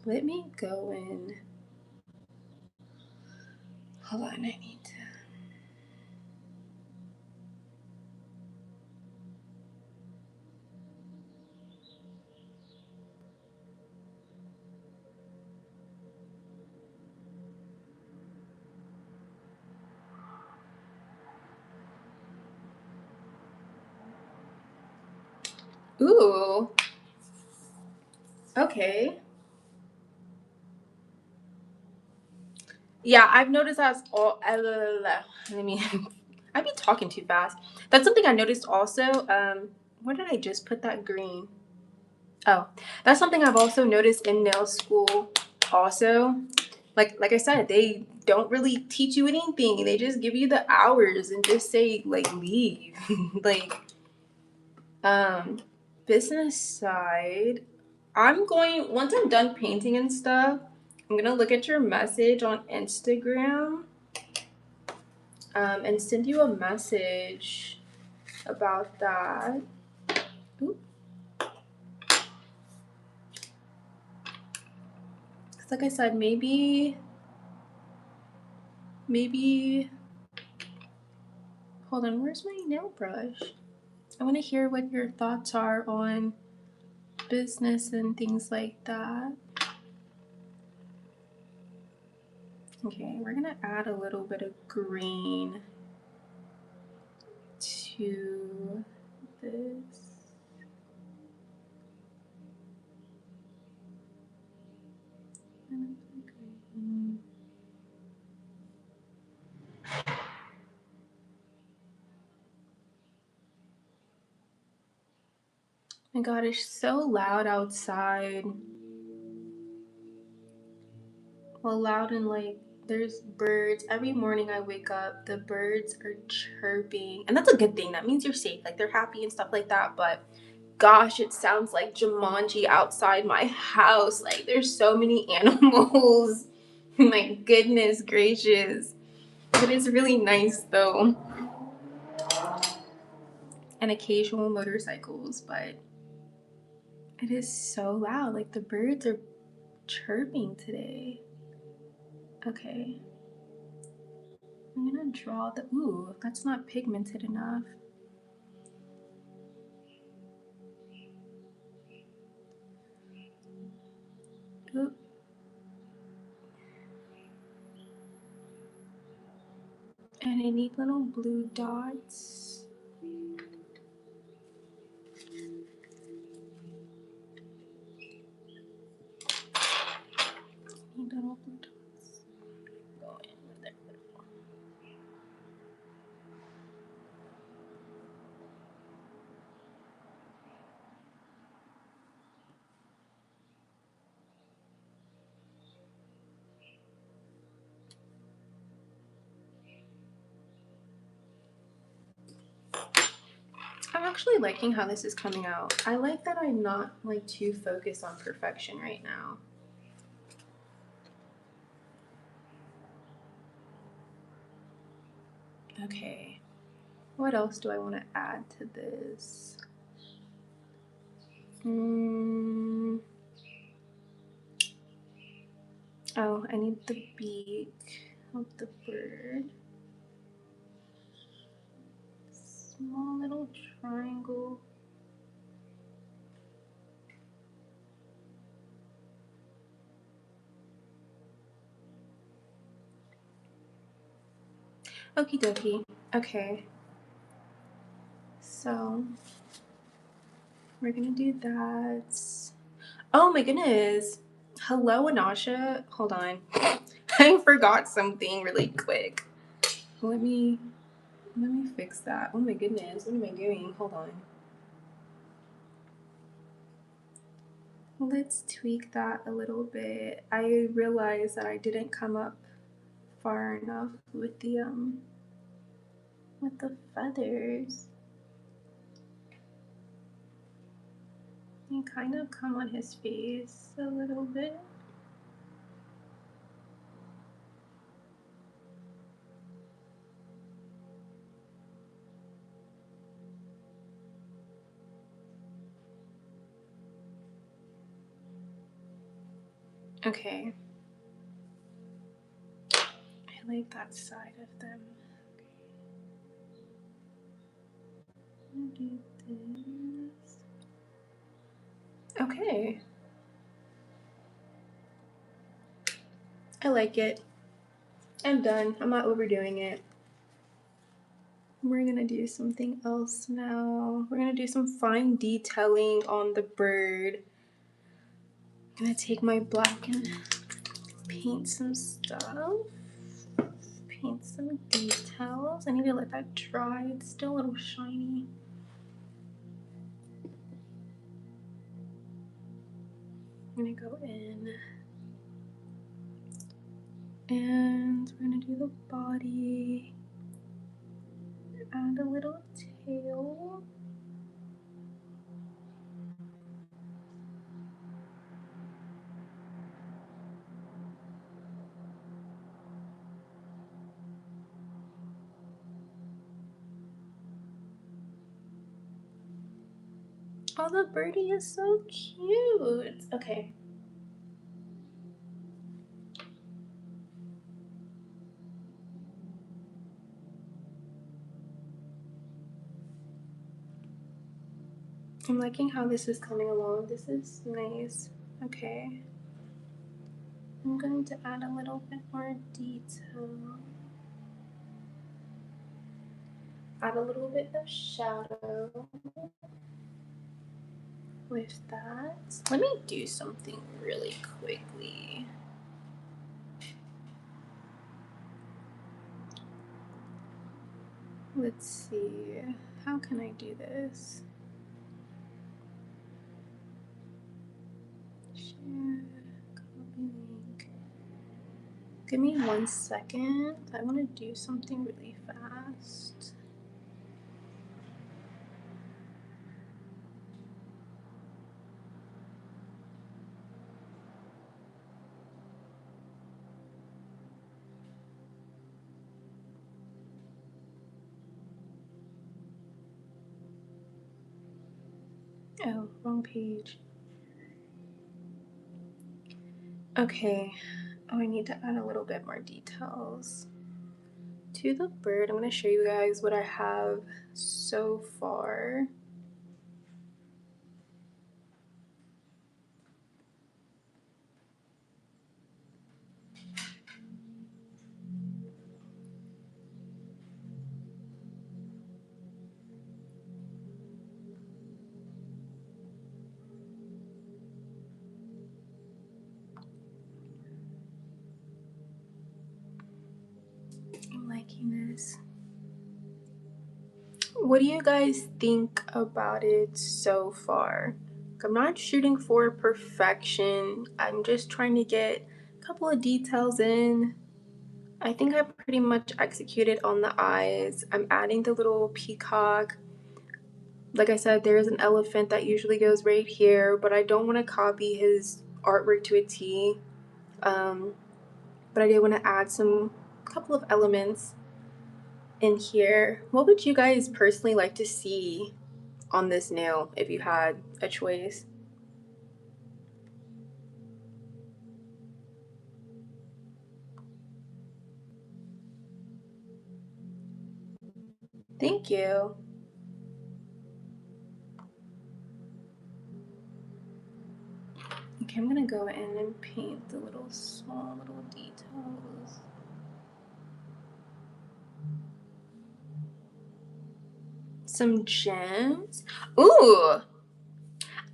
Let me go in. Hold on, I need to. Ooh, okay. Yeah, I've noticed that's all. Let me. I be talking too fast. That's something I noticed also. Where did I just put that green? Oh, that's something I've also noticed in nail school. Also, like I said, they don't really teach you anything. They just give you the hours and just say like leave. Like um, business side. I'm going once I'm done painting and stuff. I'm gonna look at your message on Instagram and send you a message about that. Ooh. 'Cause like I said, maybe. Hold on, where's my nail brush? I want to hear what your thoughts are on business and things like that. Okay, we're gonna add a little bit of green to this. My God, it's so loud outside. Well, loud and like there's birds. Every morning I wake up, the birds are chirping. And that's a good thing. That means you're safe. Like they're happy and stuff like that. But gosh, it sounds like Jumanji outside my house. Like there's so many animals. My goodness gracious. But it's really nice though. And occasional motorcycles, but it is so loud. Like the birds are chirping today. Okay. I'm gonna draw the, ooh, that's not pigmented enough. Ooh. And I need little blue dots. Need little blue dots. Go in with it. I'm actually liking how this is coming out. I like that I'm not like too focused on perfection right now. Okay. What else do I want to add to this? Oh, I need the beak of the bird. Small little triangle. Okie dokie. Okay. So we're gonna do that. Oh my goodness. Hello, Anasha. Hold on. I forgot something really quick. Let me fix that. Oh my goodness. What am I doing? Hold on. Let's tweak that a little bit. I realized that I didn't come up far enough with the feathers. You kind of come on his face a little bit. Okay. I like that side of them. Okay. Do this. Okay. I like it. I'm done. I'm not overdoing it. We're gonna do something else now. We're gonna do some fine detailing on the bird. I'm gonna take my black and paint some stuff. Paint some details. I need to let that dry. It's still a little shiny. I'm gonna go in and we're gonna do the body. Add a little tail. Oh, the birdie is so cute. Okay. I'm liking how this is coming along. This is nice. Okay. I'm going to add a little bit more detail. Add a little bit of shadow with that. Let me do something really quickly. Let's see. How can I do this? Share, copy link. Give me 1 second. I want to do something really fast. Oh, wrong page. Okay. Oh, I need to add a little bit more details to the bird. I'm going to show you guys what I have so far. I'm liking this. What do you guys think about it so far? I'm not shooting for perfection. I'm just trying to get a couple of details in. I think I pretty much executed on the eyes. I'm adding the little peacock. Like I said, there is an elephant that usually goes right here, but I don't want to copy his artwork to a T. But I did want to add some couple of elements in here. What would you guys personally like to see on this nail if you had a choice? Thank you. Okay, I'm gonna go in and paint the little small little details. Some gems. Ooh,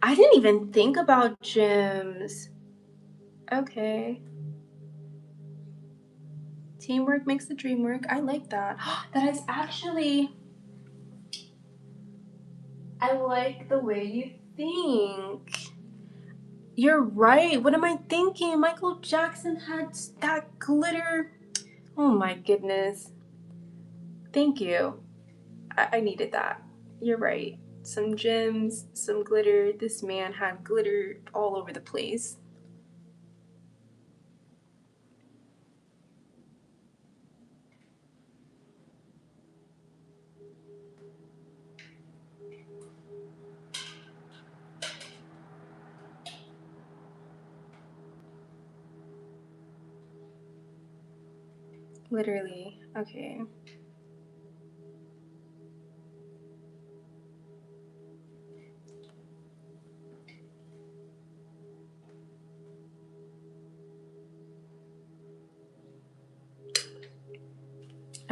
I didn't even think about gems. Okay. Teamwork makes the dream work. I like that. That is actually, I like the way you think. You're right. What am I thinking? Michael Jackson had that glitter. Oh my goodness. Thank you. I needed that. You're right. Some gems, some glitter. This man had glitter all over the place. Literally. Okay.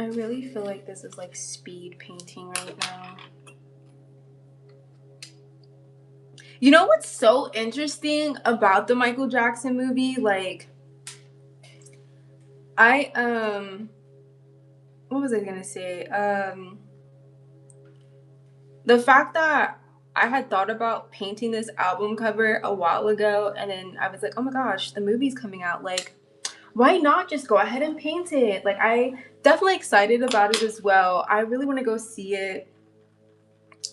I really feel like this is like speed painting right now. You know what's so interesting about the Michael Jackson movie? Like, what was I gonna say? The fact that I had thought about painting this album cover a while ago, and then I was like, oh my gosh, the movie's coming out. Like, why not just go ahead and paint it? Like, I definitely excited about it as well. I really want to go see it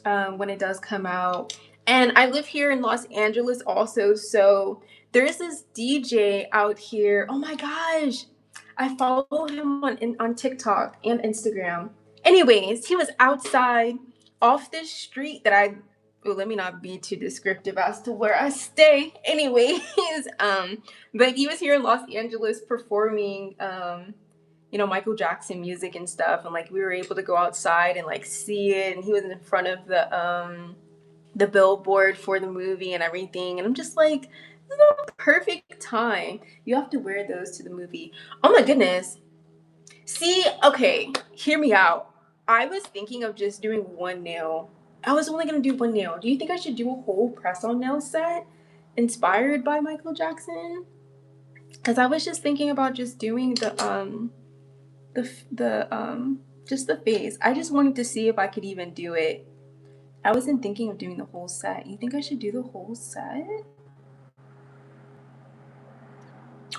when it does come out. And I live here in Los Angeles also, so there's this DJ out here. Oh my gosh, I follow him on TikTok and Instagram. Anyways, he was outside off this street that I. Well, let me not be too descriptive as to where I stay. Anyways, but he was here in Los Angeles performing Michael Jackson music and stuff, and like we were able to go outside and like see it, and he was in front of the billboard for the movie and everything, and I'm just like, this is a perfect time. You have to wear those to the movie. Oh my goodness. See, okay, hear me out. I was thinking of just doing one nail. I was only gonna do one nail. Do you think I should do a whole press-on nail set inspired by Michael Jackson? Because I was just thinking about just doing the just the face. I just wanted to see if I could even do it. I wasn't thinking of doing the whole set. You think I should do the whole set?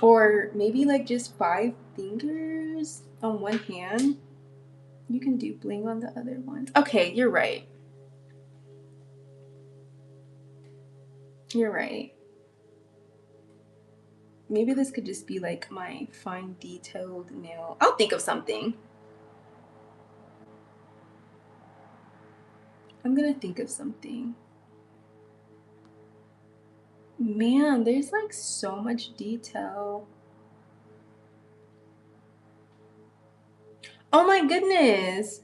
Or maybe like just 5 fingers on one hand? You can do bling on the other ones. Okay, you're right. You're right. Maybe this could just be like my fine detailed nail. I'll think of something. I'm gonna think of something. Man, there's like so much detail. Oh my goodness.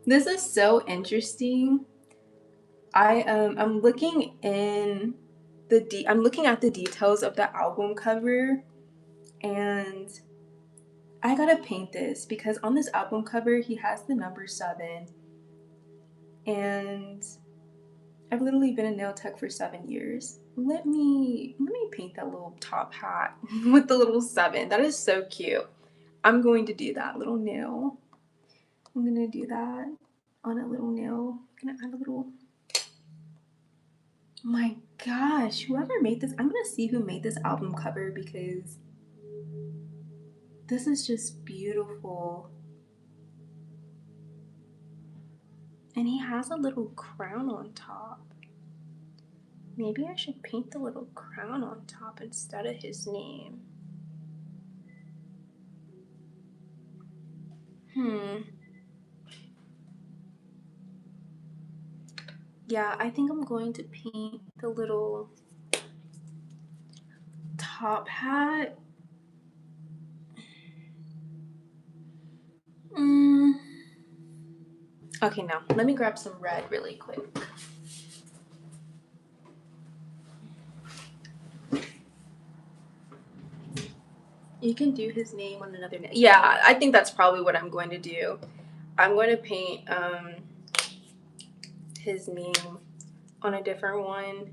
This is so interesting. I'm looking in I'm looking at the details of the album cover, and I gotta paint this because on this album cover he has the number 7, and I've literally been a nail tech for 7 years. Let me paint that little top hat with the little 7. That is so cute. I'm going to do that little nail. I'm gonna do that on a little nail. I'm gonna add a little. My gosh, whoever made this, I'm gonna see who made this album cover because this is just beautiful. And he has a little crown on top. Maybe I should paint the little crown on top instead of his name. Yeah, I think I'm going to paint the little top hat. Okay, now let me grab some red really quick. You can do his name on another nail. Yeah, I think that's probably what I'm going to do. I'm going to paint his name on a different one.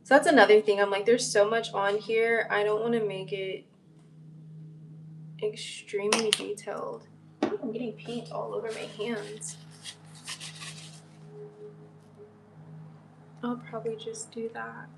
So that's another thing. I'm like, there's so much on here. I don't want to make it extremely detailed. I'm getting paint all over my hands. I'll probably just do that.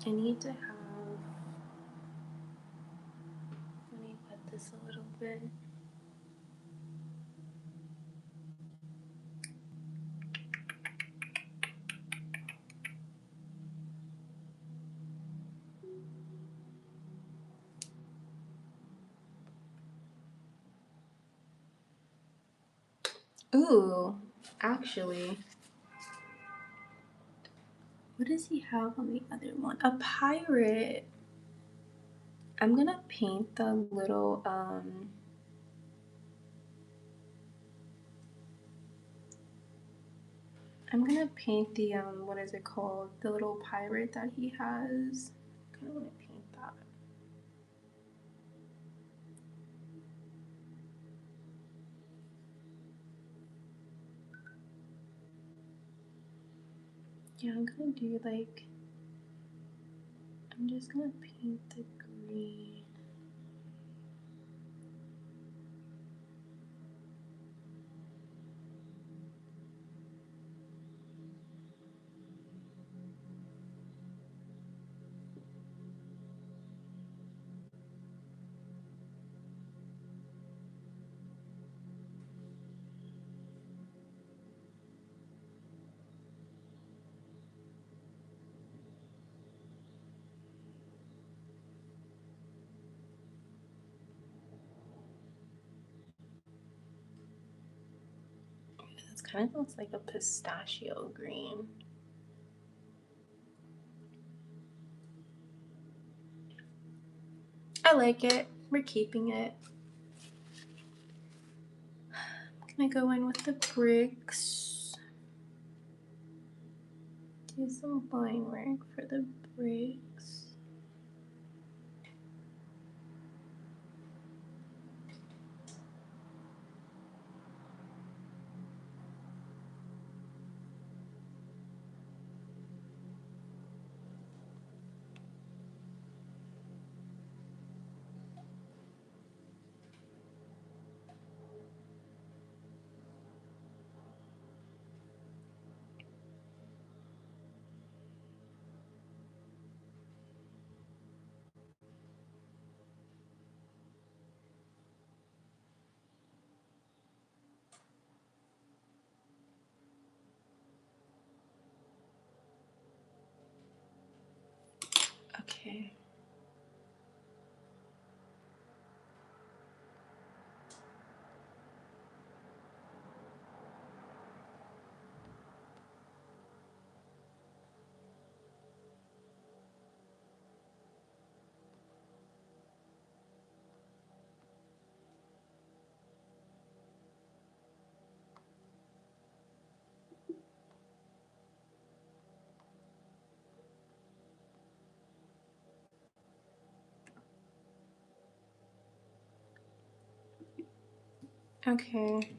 I need to have Ooh, actually, what does he have on the other one? A pirate. I'm gonna paint the little I'm gonna paint the what is it called? The little pirate that he has. I kinda wanna paint that. Yeah, I'm gonna do like, I'm just gonna paint the green. It kind of looks like a pistachio green. I like it. We're keeping it. I'm gonna go in with the bricks. Do some line work for the bricks. Okay. Okay.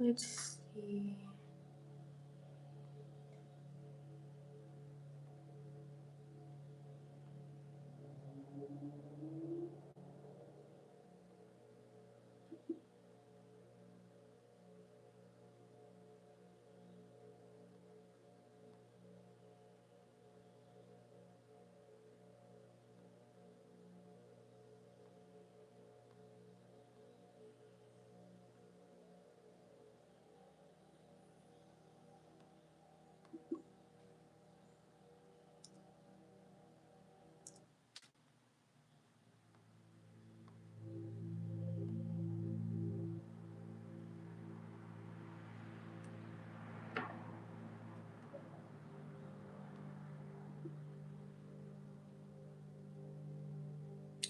Let's see.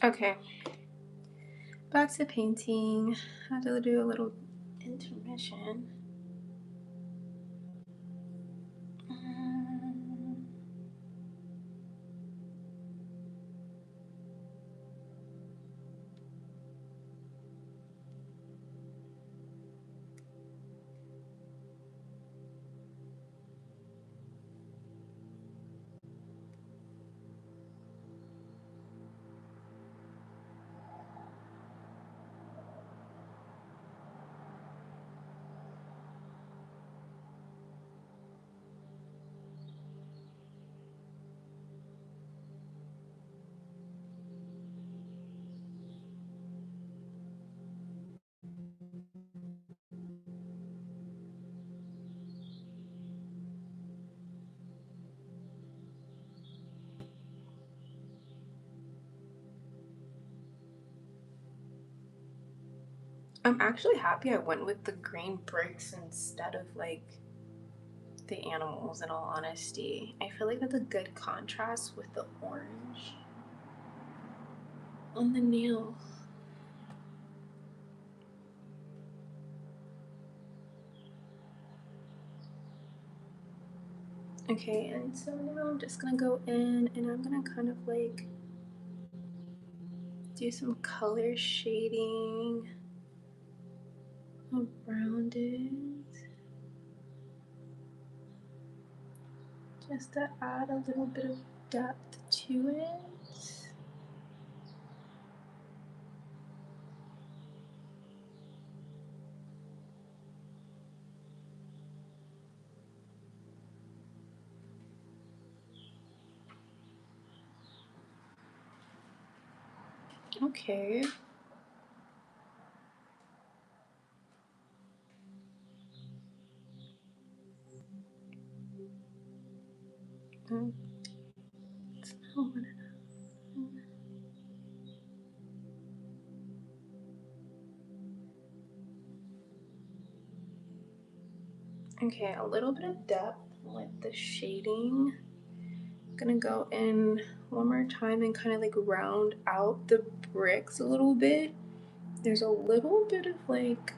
Okay. Back to painting. I had to do a little intermission. I'm actually happy I went with the green bricks instead of like the animals, in all honesty. I feel like that's a good contrast with the orange on the nail. Okay, and so now I'm just gonna go in and I'm gonna kind of like do some color shading around it, just to add a little bit of depth to it. Okay. It's not what Okay, a little bit of depth with the shading. I'm gonna go in one more time and kind of like round out the bricks a little bit. There's a little bit of like,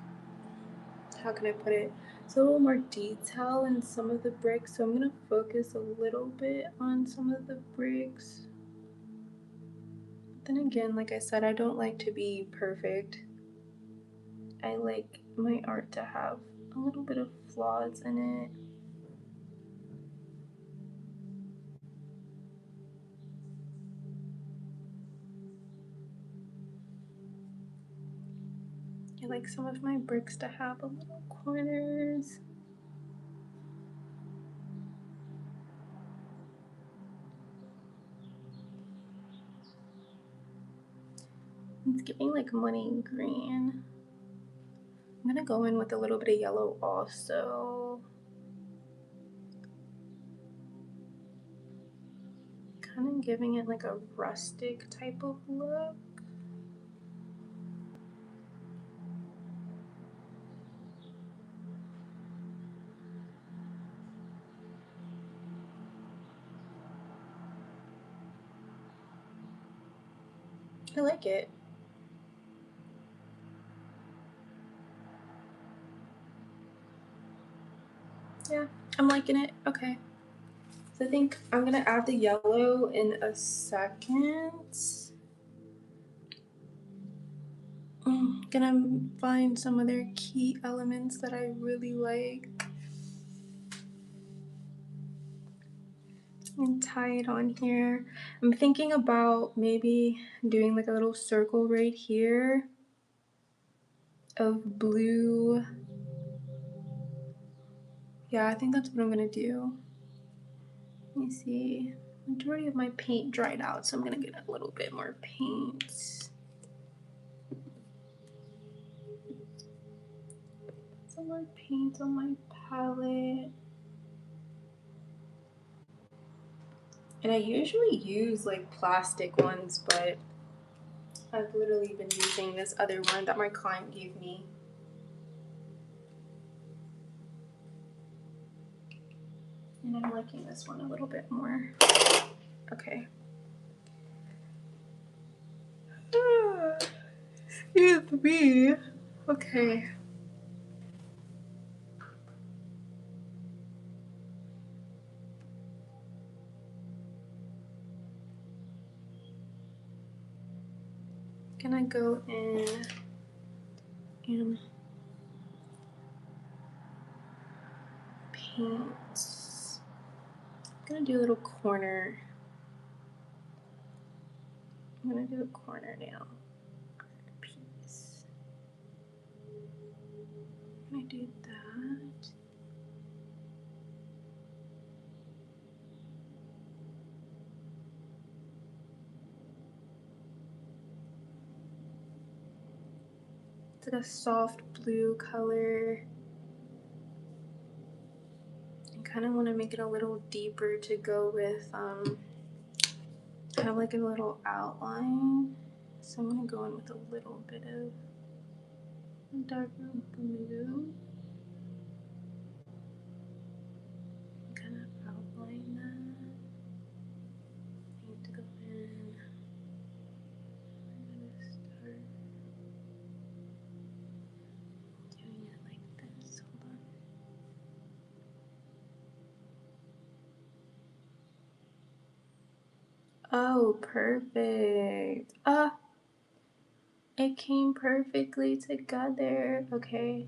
how can I put it? It's a little more detail in some of the bricks, so I'm gonna focus a little bit on some of the bricks. Then again, like I said, I don't like to be perfect. I like my art to have a little bit of flaws in it. I like some of my bricks to have a little corners. It's giving like money green. I'm gonna go in with a little bit of yellow also. Kind of giving it like a rustic type of look. I like it. Yeah, I'm liking it. Okay. So I think I'm gonna add the yellow in a second. Gonna find some other key elements that I really like and tie it on here. I'm thinking about maybe doing like a little circle right here of blue. Yeah, I think that's what I'm gonna do. Let me see. Majority of my paint dried out, so I'm gonna get a little bit more paint. Some more paint on my palette. And I usually use like plastic ones, but I've literally been using this other one that my client gave me. And I'm liking this one a little bit more. Okay. Excuse me. Okay. Gonna go in and paint. I'm gonna do a little corner. I'm gonna do a corner now. Piece. I'm gonna do that. It's like a soft blue color. I kind of want to make it a little deeper to go with have like a little outline. So I'm gonna go in with a little bit of darker blue. Kind of outline that. I need to go in. I'm gonna start doing it like this. Hold on. Oh, perfect. It came perfectly together. Okay.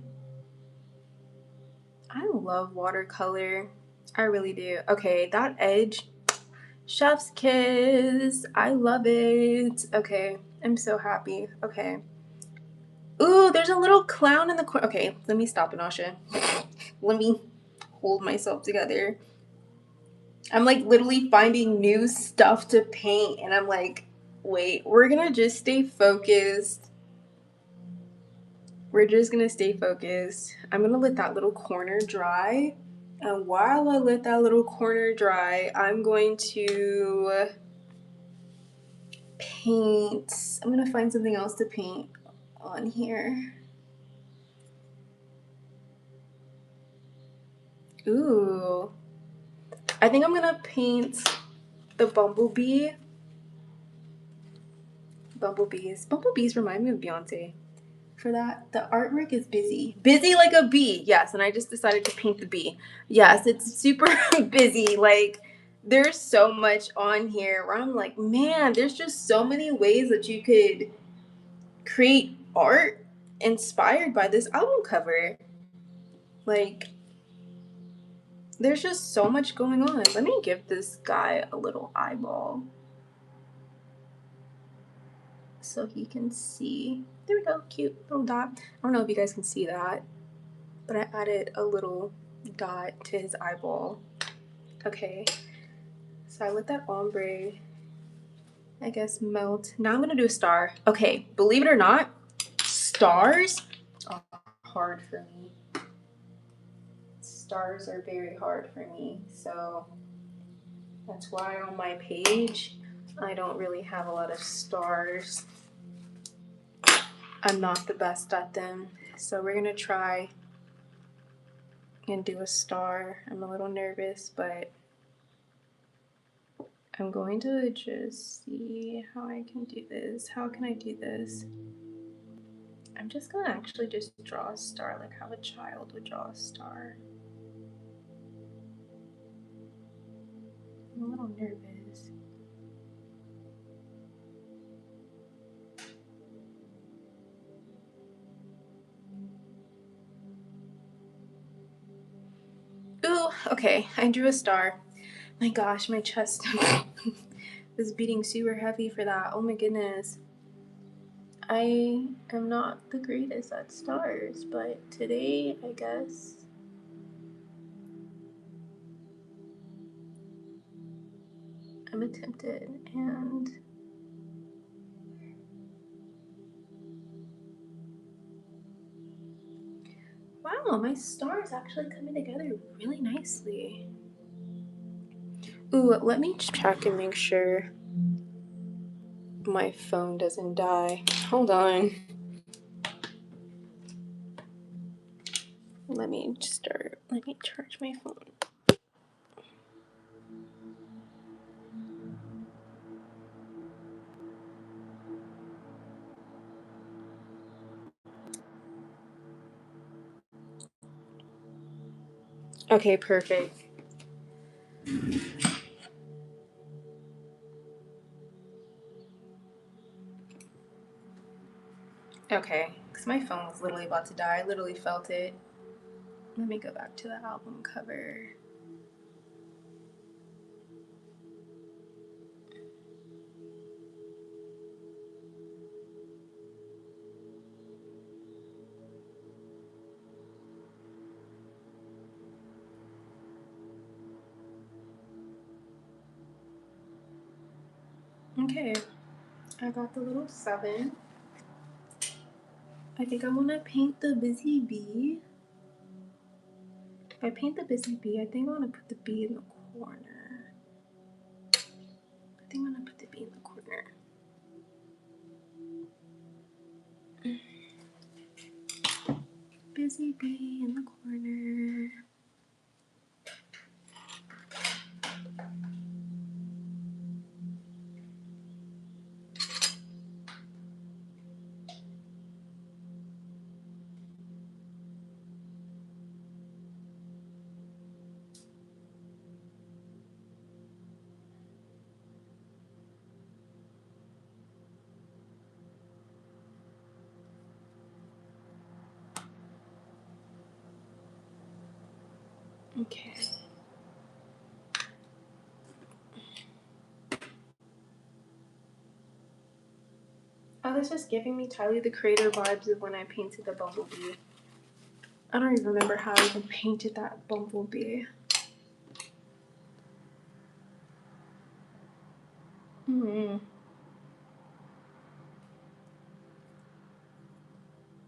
I love watercolor. I really do. Okay, that edge. Chef's kiss. I love it. Okay, I'm so happy. Okay. Ooh, there's a little clown in the corner. Okay, let me stop, Anasha. Let me hold myself together. I'm like literally finding new stuff to paint, and I'm like, wait, we're gonna just stay focused. We're just gonna stay focused. I'm gonna let that little corner dry. And while I let that little corner dry, I'm going to paint. I'm gonna find something else to paint on here. Ooh. I think I'm gonna paint the bumblebee. Bumblebees remind me of Beyonce. For that, the artwork is busy. Busy like a bee. Yes, and I just decided to paint the bee. Yes, it's super busy. Like, there's so much on here where I'm like, man, there's just so many ways that you could create art inspired by this album cover. Like, there's just so much going on. Let me give this guy a little eyeball so he can see. There we go, cute little dot. I don't know if you guys can see that, but I added a little dot to his eyeball. Okay, so I let that ombre, I guess, melt. Now I'm gonna do a star. Okay, believe it or not, stars are hard for me. Stars are very hard for me, so that's why on my page I don't really have a lot of stars. I'm not the best at them, so we're gonna try and do a star. I'm a little nervous, but I'm going to just see how I can do this. How can I do this? I'm just gonna actually just draw a star like how a child would draw a star. I'm a little nervous. Ooh, okay, I drew a star. My gosh, my chest is beating super heavy for that. Oh my goodness. I am not the greatest at stars, but today, I guess, I'm attempted, and wow, my star is actually coming together really nicely. Ooh, let me check and make sure my phone doesn't die. Hold on. Let me charge my phone. Okay, perfect. Okay, because my phone was literally about to die. I literally felt it. Let me go back to the album cover. Okay, I got the little 7. I think I want to paint the busy bee. If I paint the busy bee, I think I want to put the bee in the corner. I think I'm going to put the bee in the corner. busy bee in the corner. Okay. Oh, this is giving me Tyler the Creator vibes of when I painted the bumblebee. I don't even remember how I even painted that bumblebee.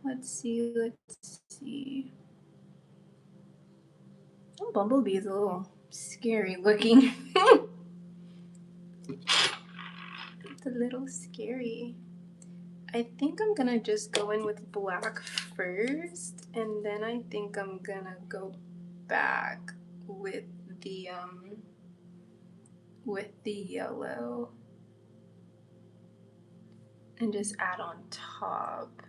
Let's see. Oh, bumblebee is a little scary looking. It's a little scary. I think I'm gonna just go in with black first, and then I think I'm gonna go back with the yellow and just add on top.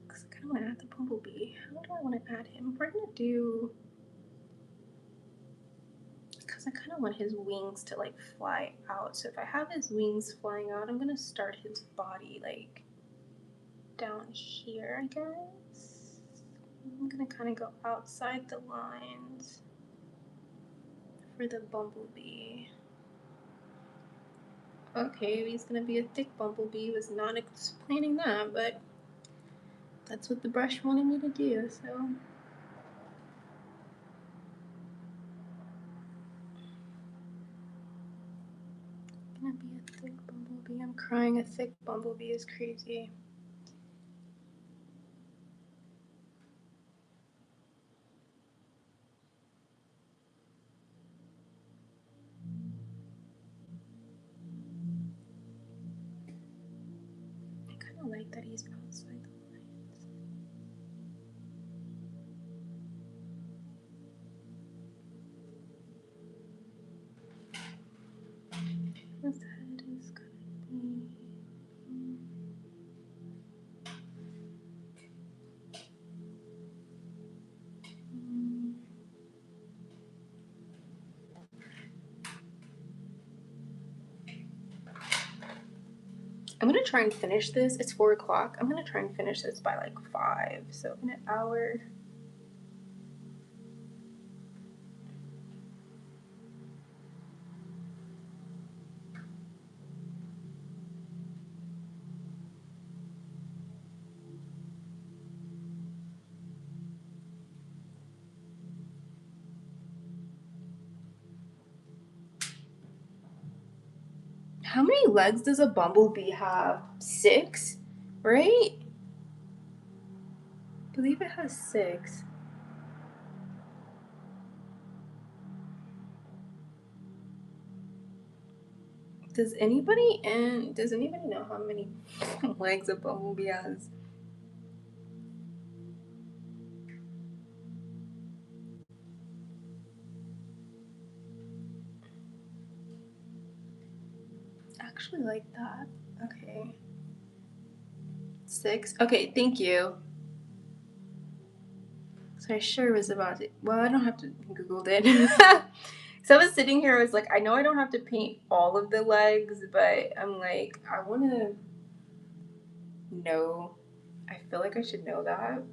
Cause I kind of want to add the bumblebee. How do I want to add him? We're gonna do, because I kind of want his wings to like fly out. So if I have his wings flying out, I'm gonna start his body like down here, I guess. I'm gonna kind of go outside the lines for the bumblebee. Okay, he's gonna be a thick bumblebee. Was not explaining that, but that's what the brush wanted me to do, so. Gonna be a thick bumblebee. I'm crying. A thick bumblebee is crazy. I kind of like that he's outside the lines. His head is gonna be. I'm gonna try and finish this. It's 4 o'clock. I'm gonna try and finish this by like 5. So in an hour. How many legs does a bumblebee have? 6, right? I believe it has 6. Does anybody know how many legs a bumblebee has? Actually like that. Okay. 6. Okay, thank you. So I sure was about to. Well, I don't have to Google it. So I was sitting here. I was like, I know I don't have to paint all of the legs, but I'm like, I want to know. I feel like I should know that.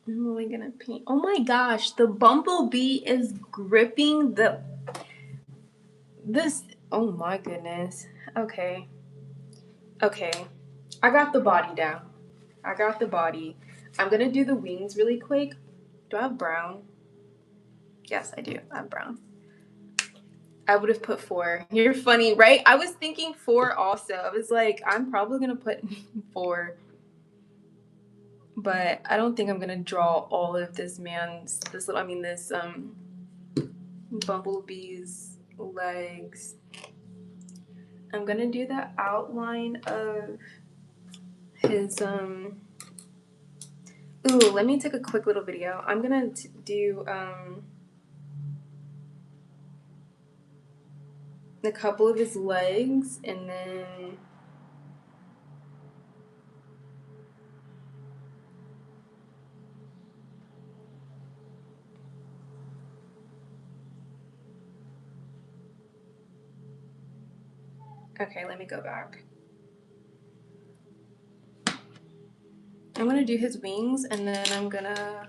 I'm only gonna paint. Oh my gosh, the bumblebee is gripping this. Oh my goodness. Okay. Okay. I got the body down. I got the body. I'm gonna do the wings really quick. Do I have brown? Yes, I do. I have brown. I would have put 4. You're funny, right? I was thinking 4 also. I was like, I'm probably gonna put 4. But I don't think I'm gonna draw all of this bumblebee's legs. I'm gonna do the outline of his ooh, let me take a quick little video. I'm gonna do a couple of his legs, and then okay, let me go back. I'm gonna do his wings, and then I'm gonna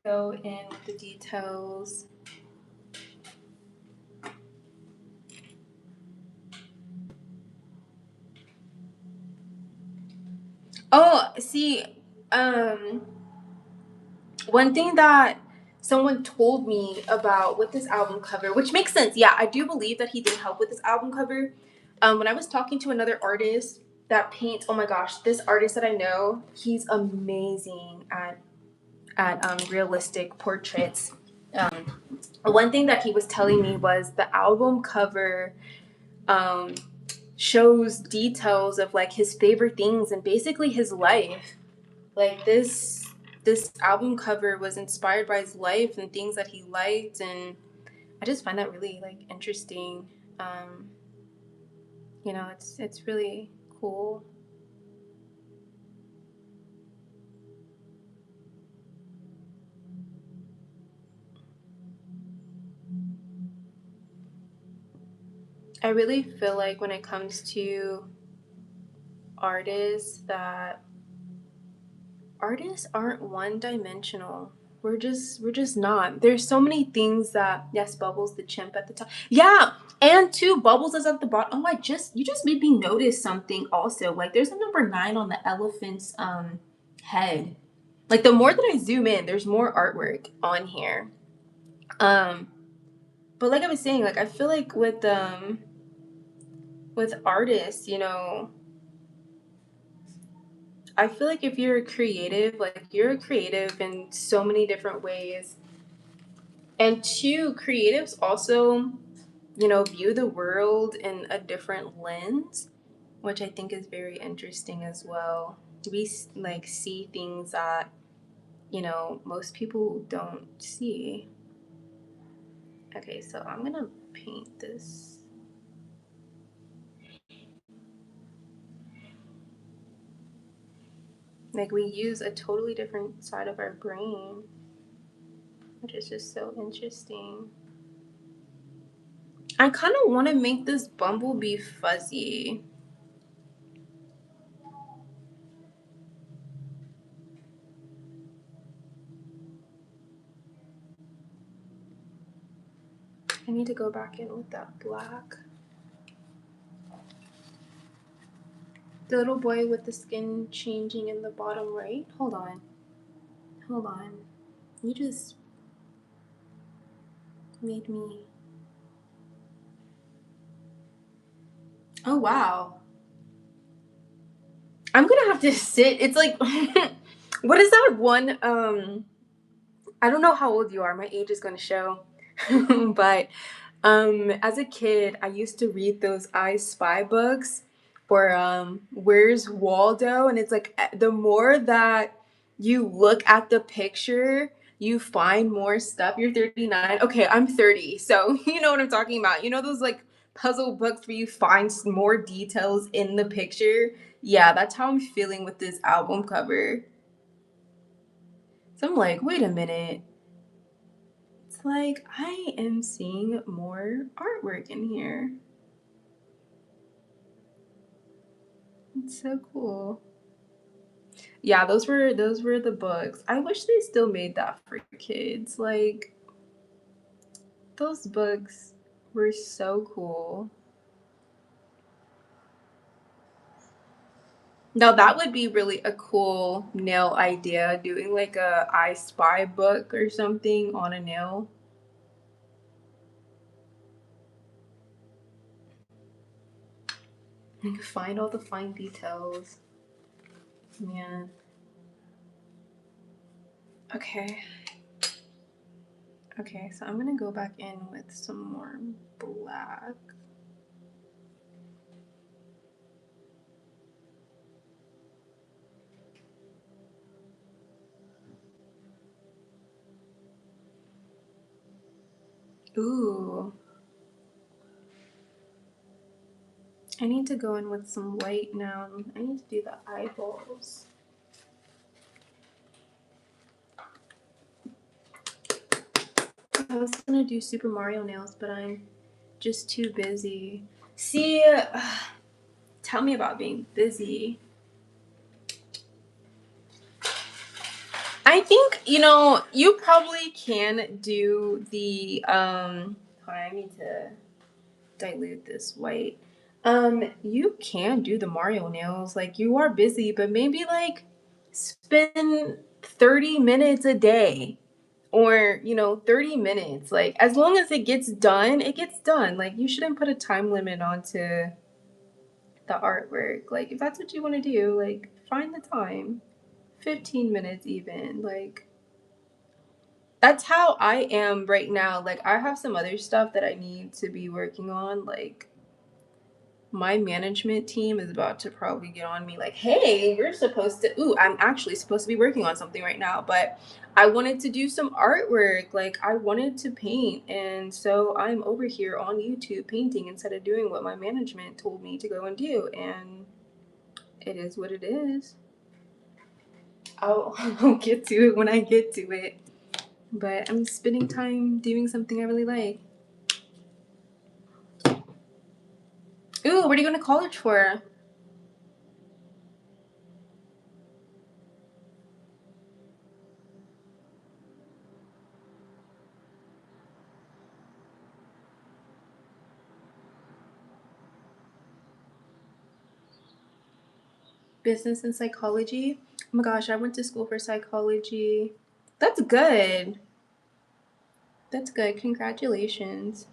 go in with the details. Oh, see, um, one thing that someone told me about with this album cover, which makes sense. Yeah, I do believe that he did help with this album cover. When I was talking to another artist that paints, oh my gosh, this artist that I know, he's amazing at realistic portraits. One thing that he was telling me was the album cover um, shows details of like his favorite things and basically his life. Like this album cover was inspired by his life and things that he liked, and I just find that really like interesting. Um, you know, it's really cool. I really feel like when it comes to artists that artists aren't one dimensional. We're just not. There's so many things that yes, Bubbles the chimp at the top. Yeah, and two Bubbles is at the bottom. Oh, you just made me notice something also. Like there's a number 9 on the elephant's head. Like the more that I zoom in, there's more artwork on here. Um, but like I was saying, like I feel like with artists, you know, I feel like if you're a creative, like you're a creative in so many different ways. And two, creatives also, you know, view the world in a different lens, which I think is very interesting as well. We like see things that, you know, most people don't see. Okay, so I'm gonna paint this. Like we use a totally different side of our brain, which is just so interesting. I kind of want to make this bumblebee fuzzy. I need to go back in with that black. The little boy with the skin changing in the bottom right. Hold on. Hold on. You just made me. Oh, wow. I'm gonna have to sit. It's like, what is that one? I don't know how old you are. My age is gonna show. But as a kid, I used to read those I Spy books or Where's Waldo? And it's like the more that you look at the picture, you find more stuff. You're 39. Okay, I'm 30. So you know what I'm talking about. You know those like puzzle books where you find more details in the picture? Yeah, that's how I'm feeling with this album cover. So I'm like, wait a minute. It's like I am seeing more artwork in here. It's so cool. Yeah, those were the books. I wish they still made that for kids. Like those books were so cool. Now that would be really a cool nail idea, doing like a I Spy book or something on a nail. And find all the fine details. Man. Okay. Okay, so I'm gonna go back in with some more black. Ooh. I need to go in with some white now. I need to do the eyeballs. I was gonna do Super Mario nails, but I'm just too busy. See, tell me about being busy. I think, you probably can do the, hold on, I need to dilute this white. You can do the Mario nails. Like, you are busy, but maybe like spend 30 minutes a day or, 30 minutes. Like, as long as it gets done, it gets done. Like, you shouldn't put a time limit onto the artwork. Like, if that's what you want to do, like, find the time. 15 minutes even. Like, that's how I am right now. Like, I have some other stuff that I need to be working on. Like, my management team is about to probably get on me like, hey, you're supposed to, I'm actually supposed to be working on something right now, but I wanted to do some artwork. Like, I wanted to paint. And so I'm over here on YouTube painting instead of doing what my management told me to go and do. And it is what it is. I'll get to it when I get to it. But I'm spending time doing something I really like. Ooh, what are you going to college for? Business and psychology. Oh my gosh, I went to school for psychology. That's good. That's good. Congratulations.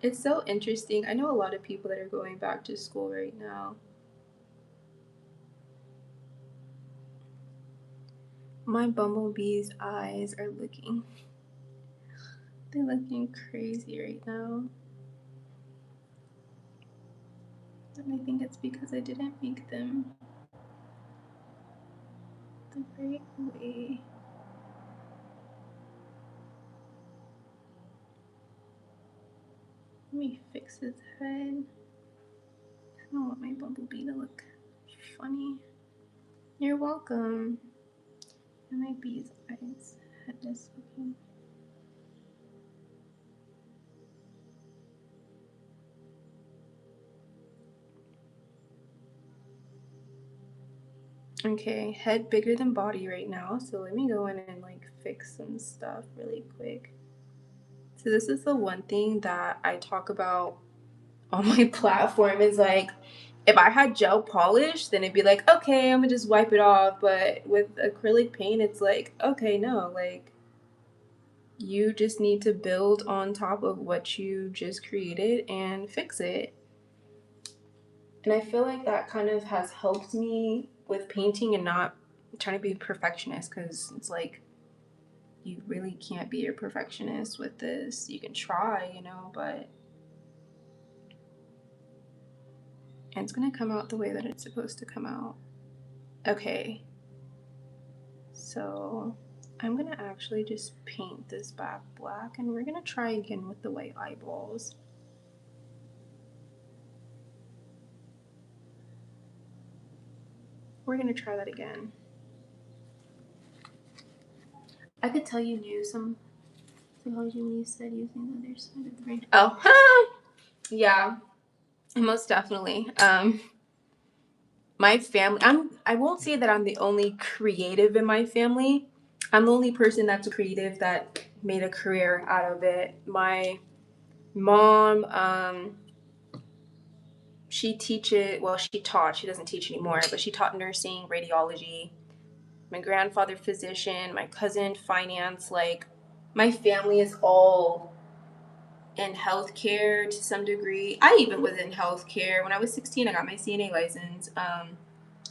It's so interesting. I know a lot of people that are going back to school right now. My bumblebee's eyes are looking. They're looking crazy right now. And I think it's because I didn't make them the right way. Let me fix his head. I don't want my bumblebee to look funny. You're welcome. And my bee's eyes head is looking. Okay, head bigger than body right now. So let me go in and like fix some stuff really quick. So this is the one thing that I talk about on my platform is like, if I had gel polish, then it'd be like, okay, I'm gonna just wipe it off. But with acrylic paint, it's like, okay, no, like you just need to build on top of what you just created and fix it. And I feel like that kind of has helped me with painting and not trying to be a perfectionist, because it's like you really can't be a perfectionist with this. You can try, but and it's gonna come out the way that it's supposed to come out. Okay, so I'm gonna actually just paint this back black, and we're gonna try again with the white eyeballs. We're gonna try that again. I could tell you knew some psychology when you said using the other side of the brain. Oh, yeah, most definitely. My family, I won't say that I'm the only creative in my family. I'm the only person that's creative that made a career out of it. My mom, she taught, she doesn't teach anymore, but she taught nursing, radiology. My grandfather, physician, my cousin, finance. Like, my family is all in healthcare to some degree. I even was in healthcare. When I was 16, I got my CNA license. And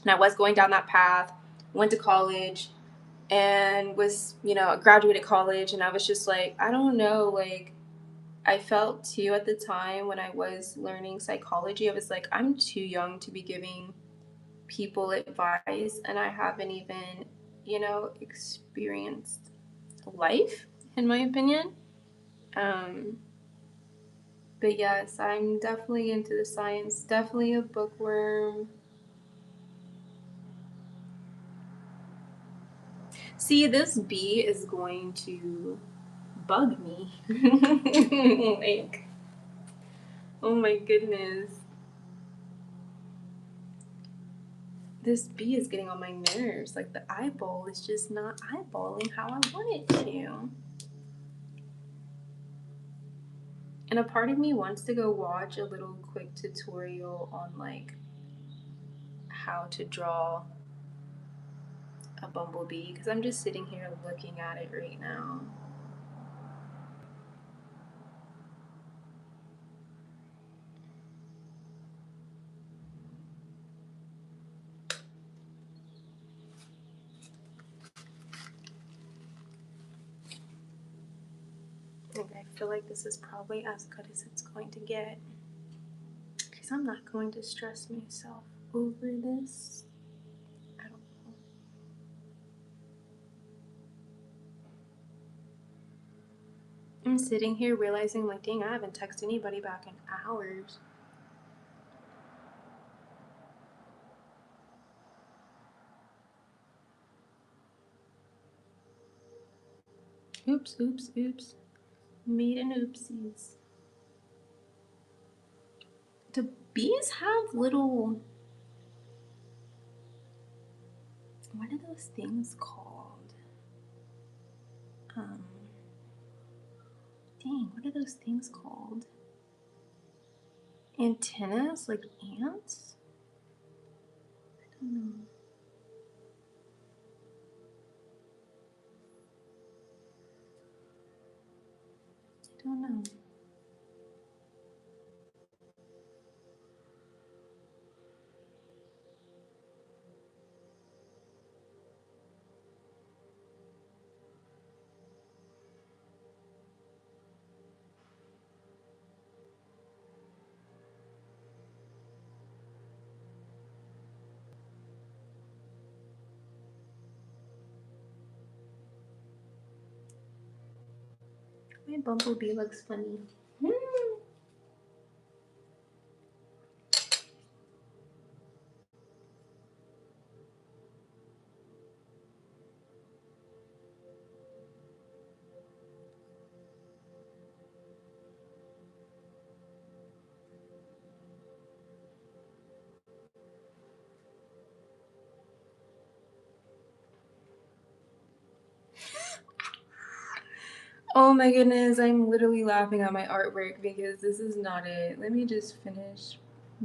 I was going down that path, went to college, and was, you know, graduated college, and I was just like, I don't know, like, I felt too at the time when I was learning psychology, I was like, I'm too young to be giving people advice, and I haven't even, you know, experienced life, in my opinion. Um, but yes, I'm definitely into the science, definitely a bookworm. See, this bee is going to bug me. Like, oh my goodness. This bee is getting on my nerves. Like, the eyeball is just not eyeballing how I want it to. And a part of me wants to go watch a little quick tutorial on, like, how to draw a bumblebee, because I'm just sitting here looking at it right now. And I feel like this is probably as good as it's going to get, because I'm not going to stress myself over this. I don't know. I'm sitting here realizing, like, dang, I haven't texted anybody back in hours. Oops, oops, oops. Made an oopsies. Do bees have little, what are those things called? Um, Dang, what are those things called? Antennas, like ants? I don't know. I don't know. My bumblebee looks funny. Oh my goodness, I'm literally laughing at my artwork because this is not it. Let me just finish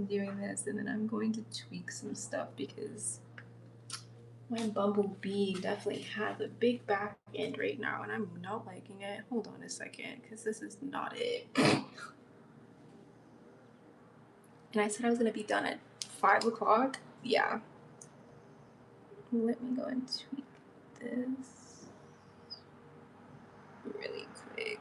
doing this and then I'm going to tweak some stuff because my bumblebee definitely has a big back end right now and I'm not liking it. Hold on a second because this is not it. And I said I was going to be done at 5 o'clock. Yeah. Let me go and tweak this really quick.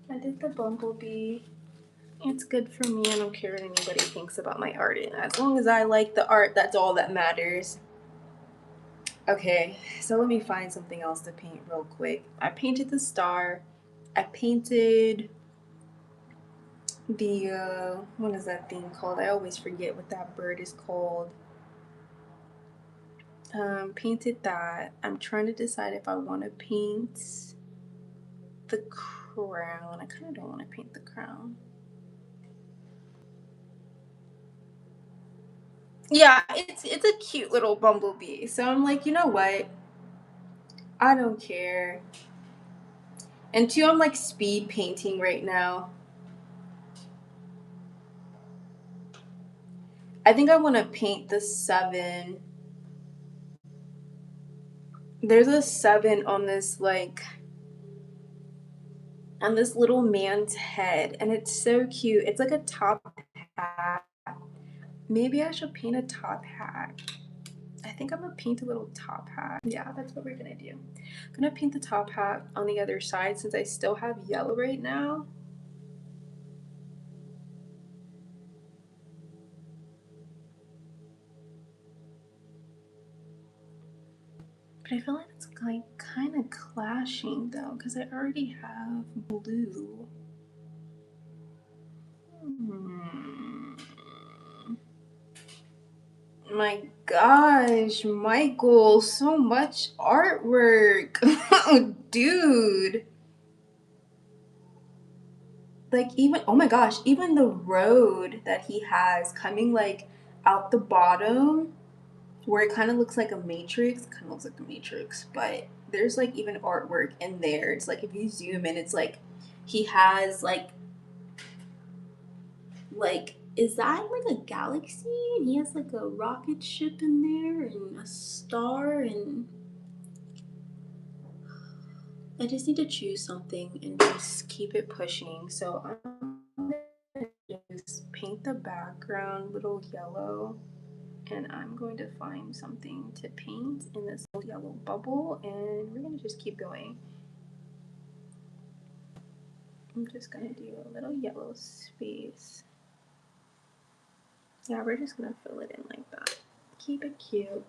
I did the bumblebee. It's good for me. I don't care what anybody thinks about my art. And as long as I like the art, that's all that matters. Okay, so let me find something else to paint real quick. I painted the star. I painted the, what is that thing called? I always forget what that bird is called. Painted that. I'm trying to decide if I want to paint the crown. I kind of don't want to paint the crown. Yeah, it's a cute little bumblebee. So I'm like, you know what? I don't care. And two, I'm like speed painting right now. I think I want to paint the 7. There's a 7 on this like on this little man's head, and it's so cute. It's like a top hat. Maybe I should paint a top hat. I think I'm gonna paint a little top hat. Yeah, that's what we're gonna do. I'm gonna paint the top hat on the other side since I still have yellow right now. But I feel like it's like kind of clashing though, because I already have blue. Hmm. My gosh, Michael, so much artwork. Oh, dude. Like, even, oh my gosh, even the road that he has coming like out the bottom where it kind of looks like a matrix, kind of looks like a matrix, but there's like even artwork in there. It's like if you zoom in, it's like he has like is that like a galaxy? And he has like a rocket ship in there and a star, and I just need to choose something and just keep it pushing. So I'm gonna just paint the background little yellow, and I'm going to find something to paint in this little yellow bubble, and we're gonna just keep going. I'm just gonna do a little yellow space. Yeah, we're just gonna fill it in like that. Keep it cute.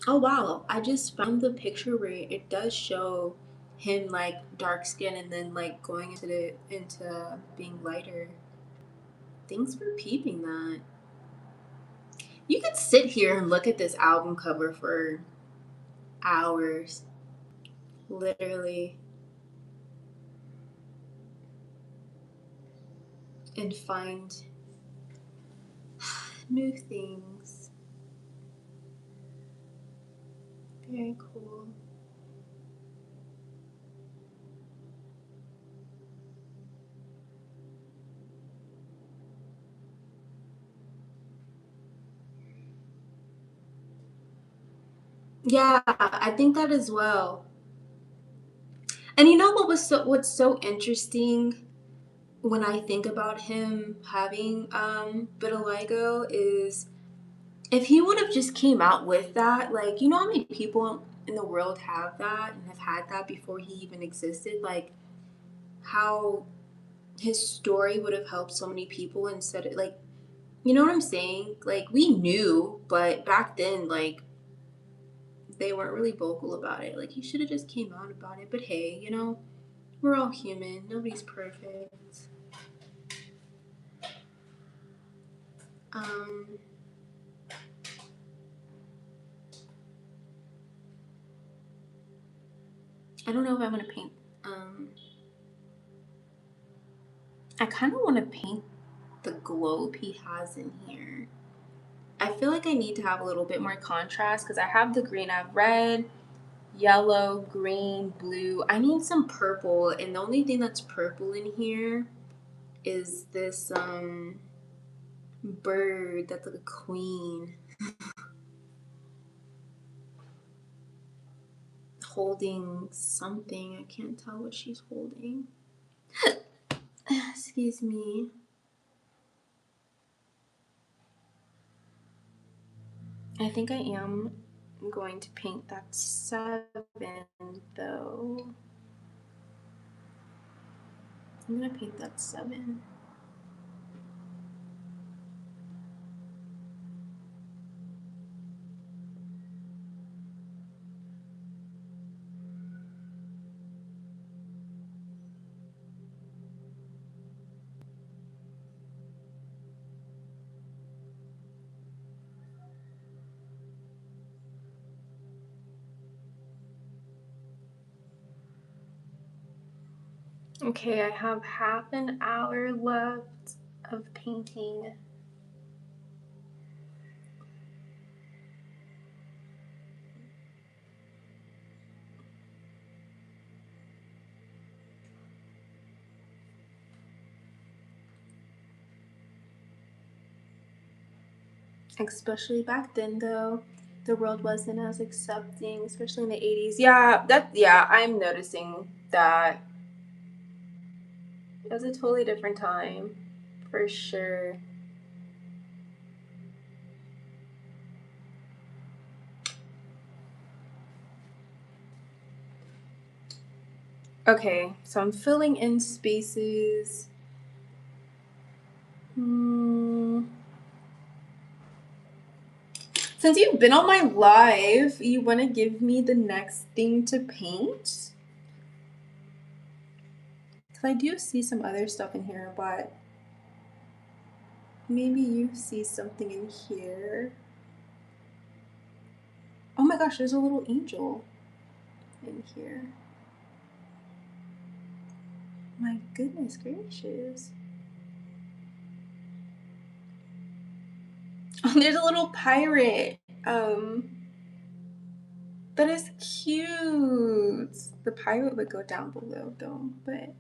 Oh wow, I just found the picture where it does show him like dark skin and then like going into being lighter. Thanks for peeping that. You could sit here and look at this album cover for hours, literally, and find new things. Very cool. Yeah, I think that as well. And you know what's so interesting when I think about him having vitiligo is if he would have just came out with that, like you know how many people in the world have that and have had that before he even existed, like how his story would have helped so many people instead of like you know what I'm saying? Like we knew, but back then like they weren't really vocal about it. Like he should have just came out about it. But hey, you know, we're all human. Nobody's perfect. Um, I don't know if I'm gonna paint. Um, I kind of want to paint the globe he has in here. I feel like I need to have a little bit more contrast because I have the green. I have red, yellow, green, blue. I need some purple, and the only thing that's purple in here is this bird that's like a queen holding something. I can't tell what she's holding. Excuse me. I think I am going to paint that 7 though. I'm gonna paint that 7. Okay, I have half an hour left of painting. Especially back then, though, the world wasn't as accepting, especially in the 80s. Yeah, I'm noticing that. It was a totally different time, for sure. Okay, so I'm filling in spaces. Since you've been on my live, you want to give me the next thing to paint? Because I do see some other stuff in here, but maybe you see something in here. Oh my gosh, there's a little angel in here. My goodness gracious. Oh, there's a little pirate. That is cute. The pirate would go down below though, but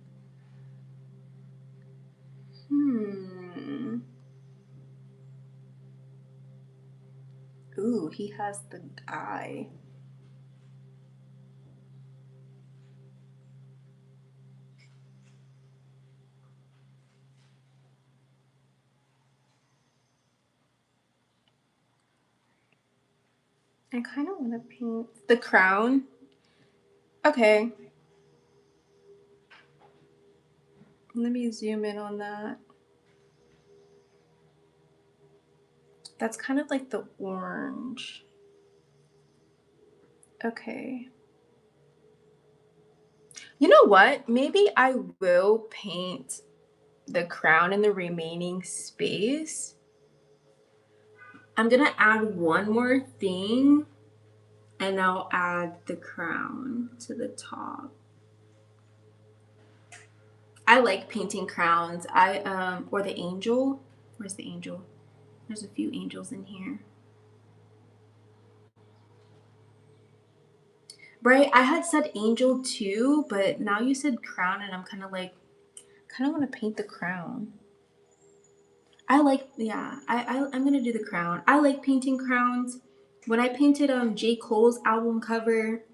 Ooh, he has the eye. I kind of want to paint the crown. Okay. Let me zoom in on that. That's kind of like the orange. Okay. You know what? Maybe I will paint the crown in the remaining space. I'm gonna add one more thing and I'll add the crown to the top. I like painting crowns. Or the angel. Where's the angel? There's a few angels in here. Right, I had said angel too, but now you said crown and I'm kind of want to paint the crown. I'm gonna do the crown. I like painting crowns. When I painted J. Cole's album cover,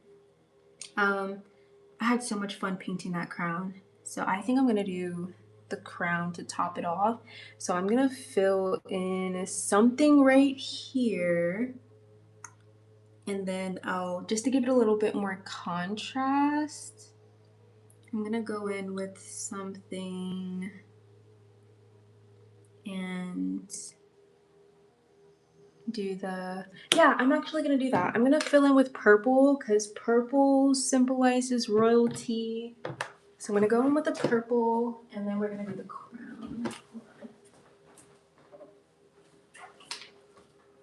I had so much fun painting that crown. So I think I'm gonna do the crown to top it off. So I'm gonna fill in something right here. And then just to give it a little bit more contrast, I'm gonna go in with something and I'm actually gonna do that. I'm gonna fill in with purple because purple symbolizes royalty. So I'm gonna go in with the purple and then we're gonna do the crown.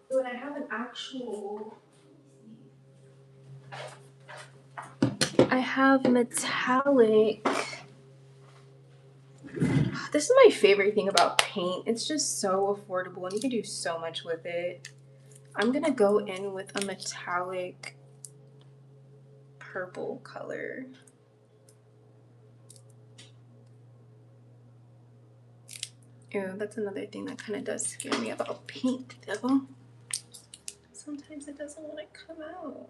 So I have I have metallic. This is my favorite thing about paint. It's just so affordable and you can do so much with it. I'm gonna go in with a metallic purple color. Ew, that's another thing that kind of does scare me about paint though. Sometimes it doesn't want to come out.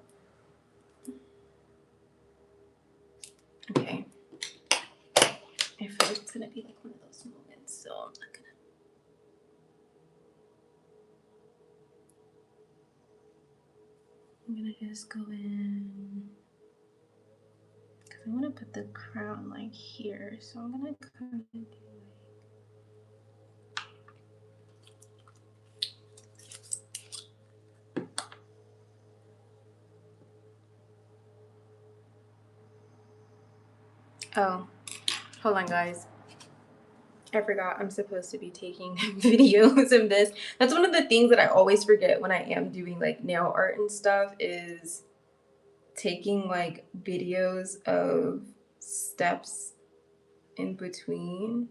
Okay. I feel like it's gonna be like one of those moments, so I'm not gonna. I'm gonna just go in because I want to put the crown like here, so I'm gonna kind of do Oh, hold on, guys. I forgot I'm supposed to be taking videos of this. That's one of the things that I always forget when I am doing like nail art and stuff is taking like videos of steps in between.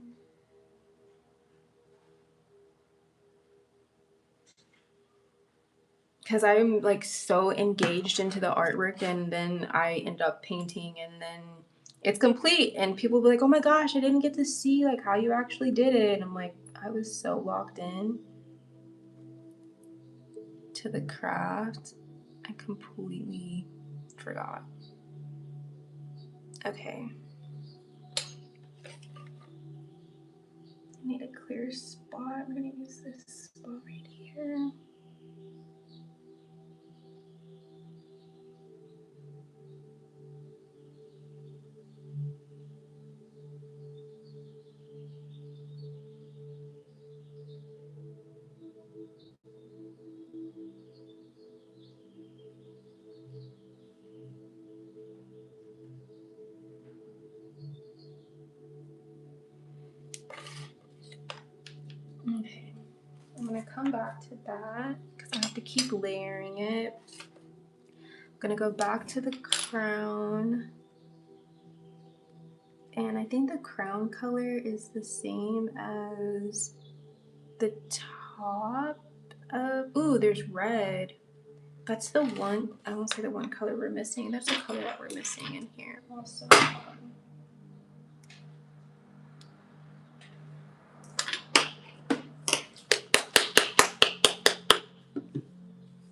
Because I'm like so engaged into the artwork, and then I end up painting, and then it's complete, and people be like, oh my gosh, I didn't get to see like how you actually did it. And I'm like, I was so locked in to the craft, I completely forgot. Okay, I need a clear spot. I'm gonna use this spot right here. Okay, I'm gonna come back to that because I have to keep layering it. I'm gonna go back to the crown, and I think the crown color is the same as the top of, ooh, there's red. That's the one, I won't say the one color we're missing. That's the color that we're missing in here also.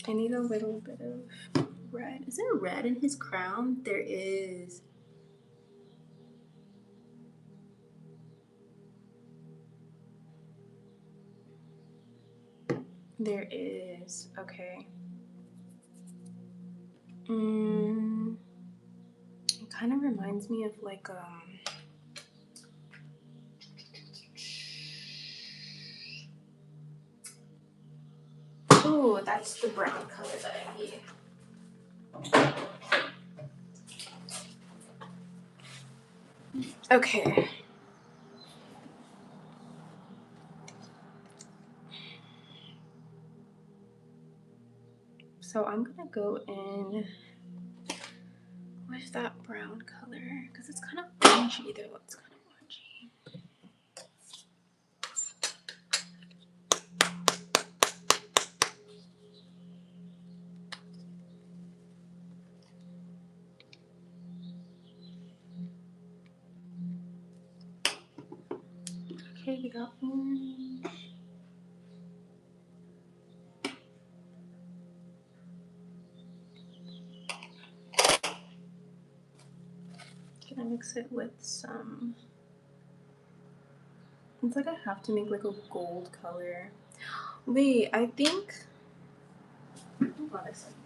I need a little bit of red. Is there red in his crown? There is. There is. Okay. It kind of reminds me of like oh, that's the brown color that I need. Okay. So I'm gonna go in with that brown color because it's kind of orangey though. It's kind of orangey. Okay, we got orange. Gonna mix it with some. It's like I have to make like a gold color. Wait, I think. Hold on a second.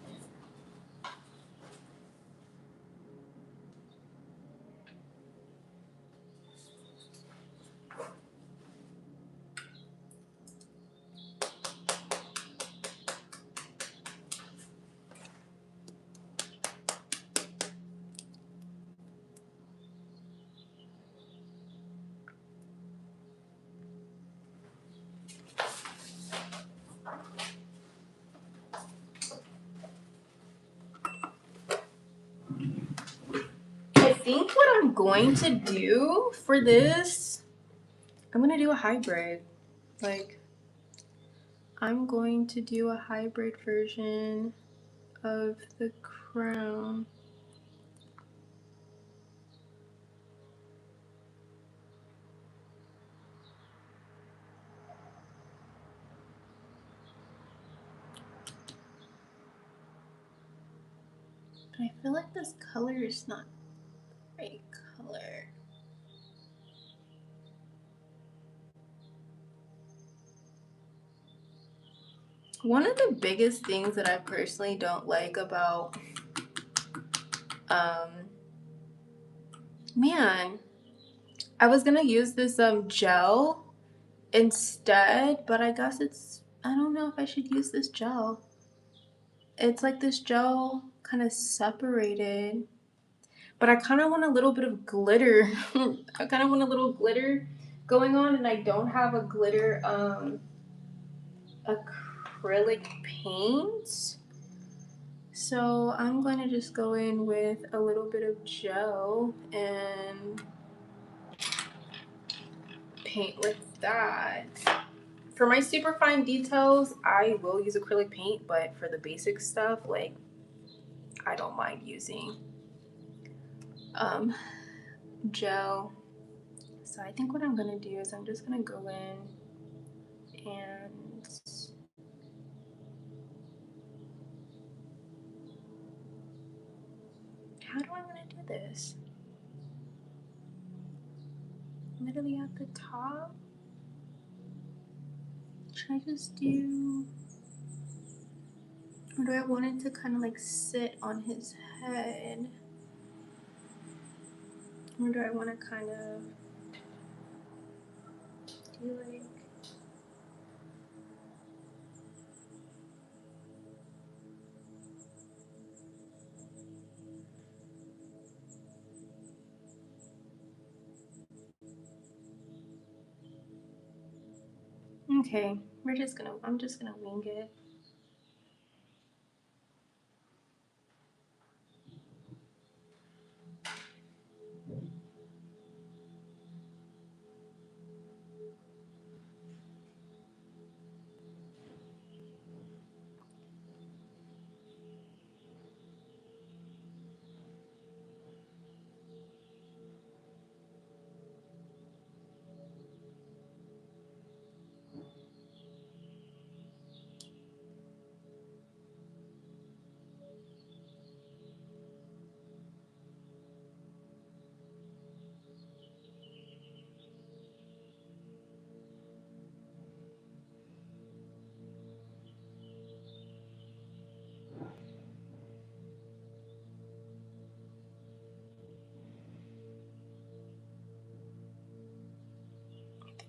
I think what I'm going to do for this, I'm gonna do a hybrid. Like, I'm going to do a hybrid version of the crown. But I feel like this color is not the right color. One of the biggest things that I personally don't like about, man, I was gonna use this gel instead, but I guess it's, I don't know if I should use this gel. It's like this gel kind of separated, but I kind of want a little bit of glitter. I kind of want a little glitter going on, and I don't have a glitter acrylic paint. So I'm going to just go in with a little bit of gel and paint with that. For my super fine details, I will use acrylic paint, but for the basic stuff, like, I don't mind using gel. So I think what I'm gonna do is I'm just gonna go in and how do I want to do this? Literally at the top? Should I just do, or do I want it to kind of like sit on his head? Or do I want to kind of do like, okay, I'm just gonna wing it.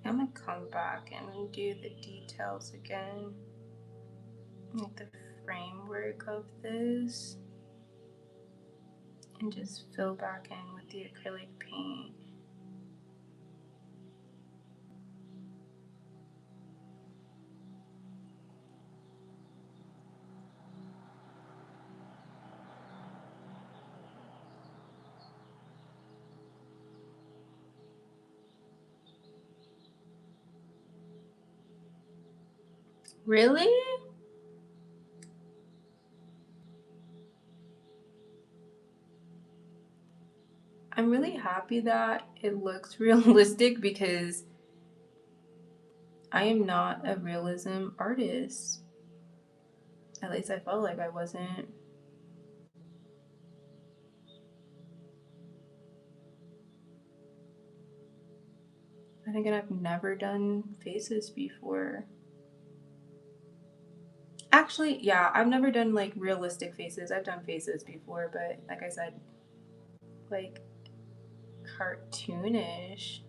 I'm gonna come back and do the details again, like the framework of this, and just fill back in with the acrylic paint. Really? I'm really happy that it looks realistic because I am not a realism artist. At least I felt like I wasn't. And again, I've never done faces before. Actually, yeah, I've never done like realistic faces. I've done faces before, but like I said, like cartoonish.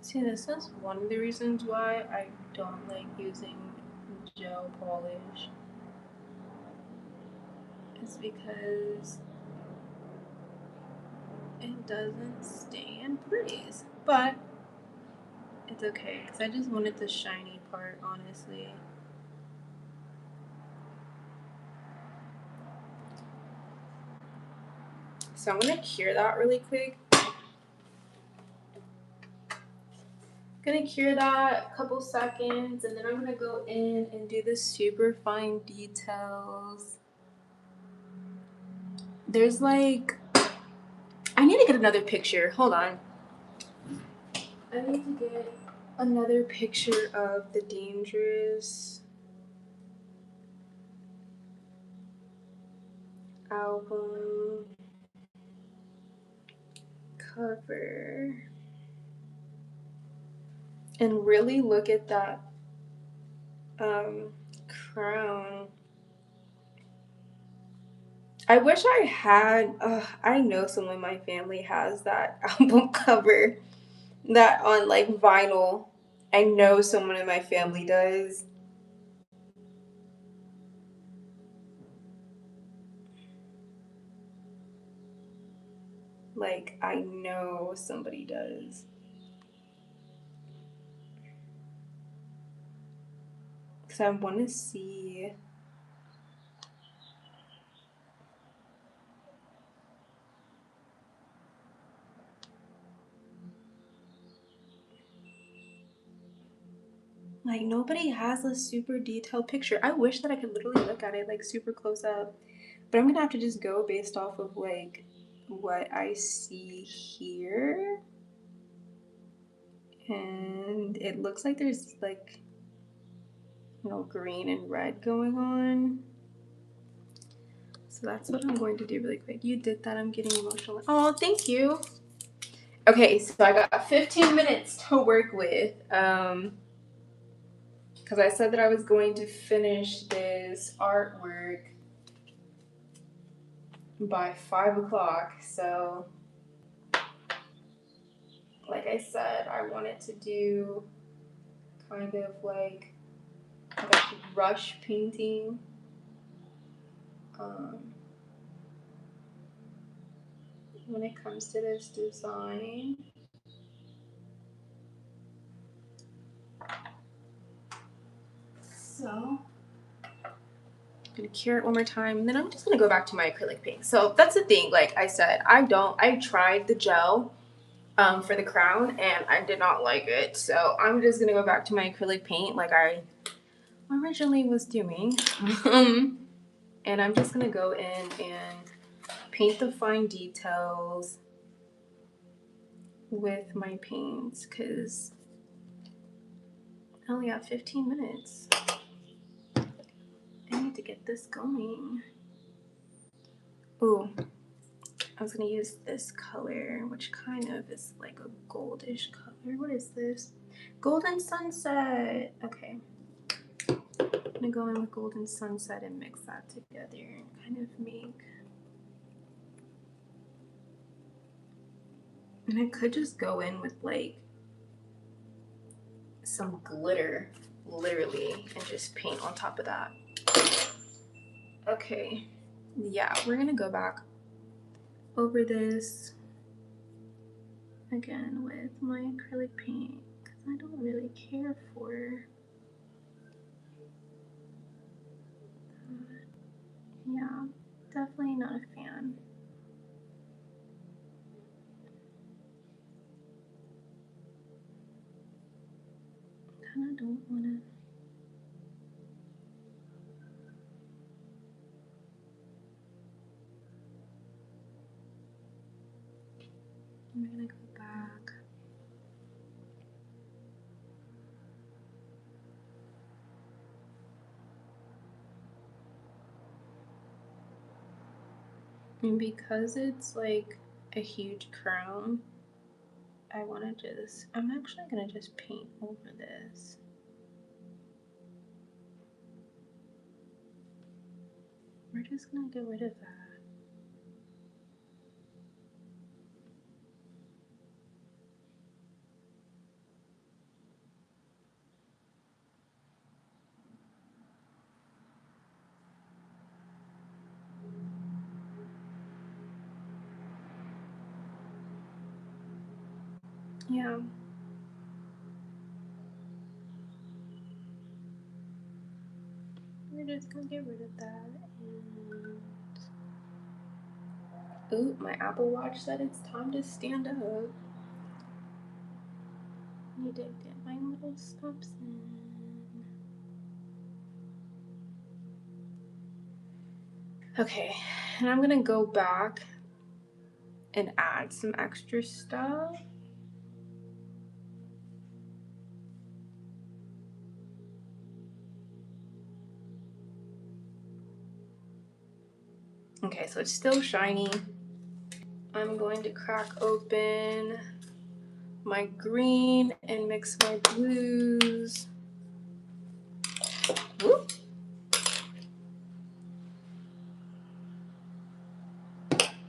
See, this is one of the reasons why I don't like using gel polish. Is because doesn't stay in place, but it's okay because I just wanted the shiny part, honestly. So I'm gonna cure that really quick. Gonna cure that a couple seconds, and then I'm gonna go in and do the super fine details. There's like, I need to get another picture. Hold on. I need to get another picture of the Dangerous album cover and really look at that crown. I wish I had, I know someone in my family has that album cover, that on like vinyl. I know someone in my family does. Like, I know somebody does. Because I want to see. Like, nobody has a super detailed picture. I wish that I could literally look at it like super close up. But I'm gonna have to just go based off of like what I see here. And it looks like there's like, you know, green and red going on. So that's what I'm going to do really quick. You did that. I'm getting emotional. Oh, thank you. Okay, so I got 15 minutes to work with. Because I said that I was going to finish this artwork by 5 o'clock. So, like I said, I wanted to do kind of like brush painting. When it comes to this design. So, I'm gonna cure it one more time, and then I'm just gonna go back to my acrylic paint. So that's the thing. Like I said, I tried the gel for the crown, and I did not like it. So I'm just gonna go back to my acrylic paint, like I originally was doing. And I'm just gonna go in and paint the fine details with my paints, because I only have 15 minutes. I need to get this going. Ooh, I was gonna use this color, which kind of is like a goldish color. What is this? Golden Sunset. Okay. I'm gonna go in with Golden Sunset and mix that together and kind of make. And I could just go in with like some glitter, literally, and just paint on top of that. Okay. Yeah, we're gonna go back over this again with my acrylic paint because I don't really care for. Yeah, definitely not a fan. Kind of don't want to. I'm gonna go back. And because it's like a huge crown, I want to just, I'm actually going to just paint over this. We're just going to get rid of that. Yeah. We're just gonna get rid of that. And... ooh, my Apple Watch said it's time to stand up. Need to get my little stops in. Okay, and I'm gonna go back and add some extra stuff. Okay, so it's still shiny. I'm going to crack open my green and mix my blues. Whoop.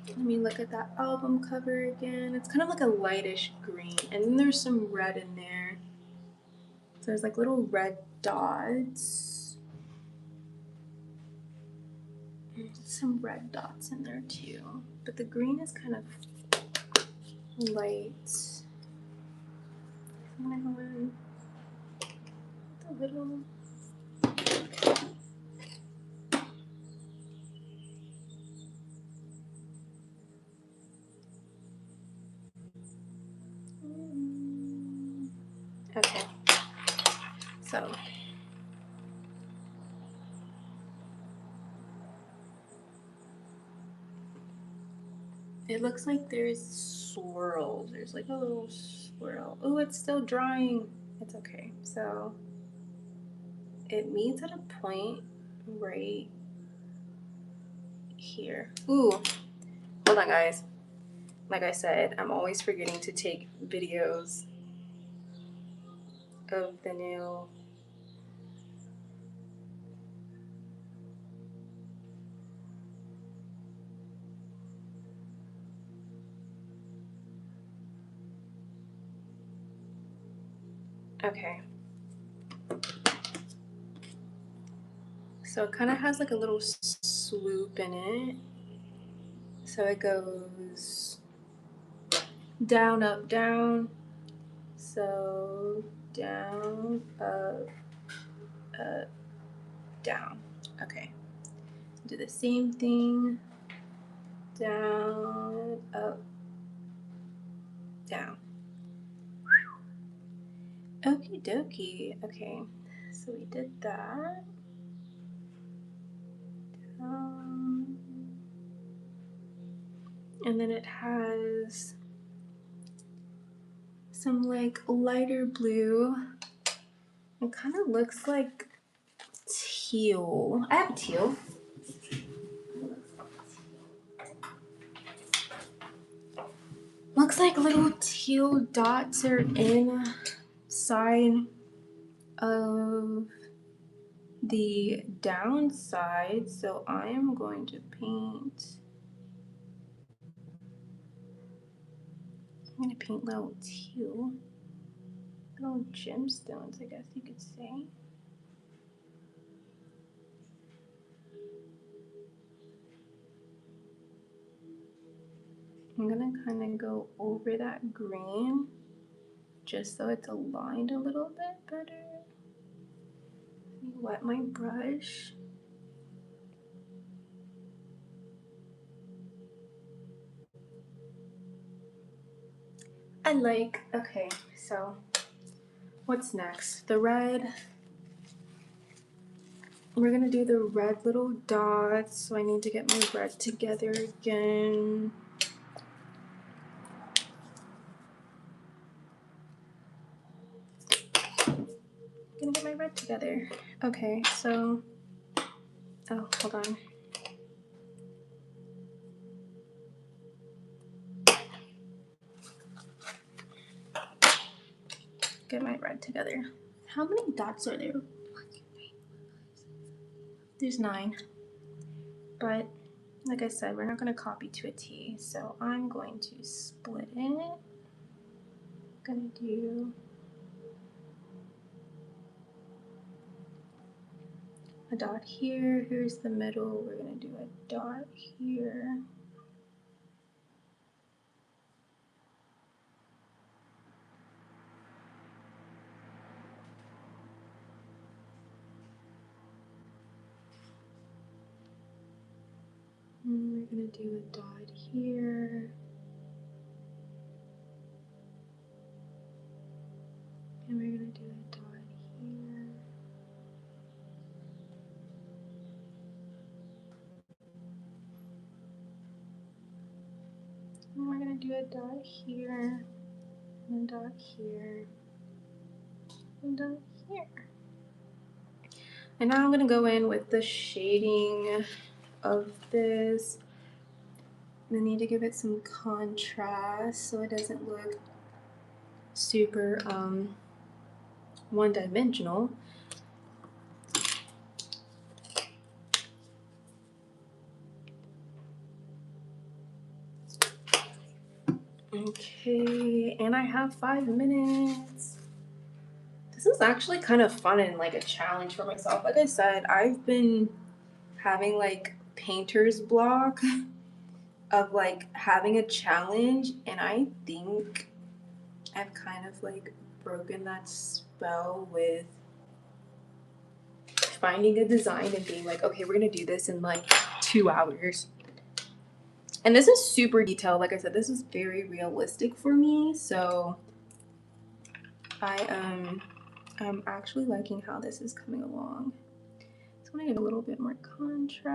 Let me look at that album cover again. It's kind of like a lightish green, and then there's some red in there. So there's like little red dots. Some red dots in there too. But the green is kind of light. I'm gonna go in with a little. Okay. So. It looks like there's swirls. There's like a little swirl. Oh, it's still drying. It's okay. So it meets at a point right here. Ooh, hold on, guys. Like I said, I'm always forgetting to take videos of the nail. Okay. So it kind of has like a little swoop in it. So it goes down, up, down. So down, up, down. Okay. Do the same thing. Down, up, down. Okie dokie. Okay. So we did that. And then it has some like lighter blue. It kind of looks like teal. I have teal. Looks like little teal dots are inside of the downside. So I am going to paint. I'm going to paint little teal. Little gemstones, I guess you could say. I'm gonna kind of go over that green just so it's aligned a little bit better. Wet my brush. Okay, so what's next? The red. We're gonna do the red little dots, so I need to get my red together again. Gonna get my red together. Okay, so, oh, hold on. Get my red together. How many dots are there? There's 9. But like I said, we're not going to copy to a T, so I'm going to split it. I'm going to do a dot here. Here's the middle. We're going to do a dot here. And we're gonna do a dot here. And we're gonna do a dot here. And we're gonna do a dot here, and a dot here, and a dot here. And now I'm gonna go in with the shading of this. I need to give it some contrast so it doesn't look super one-dimensional. Okay, and I have 5 minutes. This is actually kind of fun and like a challenge for myself. Like I said, I've been having like painter's block of like having a challenge, and I think I've kind of like broken that spell with finding a design and being like, okay, we're gonna do this in like 2 hours. And this is super detailed. Like I said, this is very realistic for me. So I'm actually liking how this is coming along. So I'm gonna give a little bit more contrast.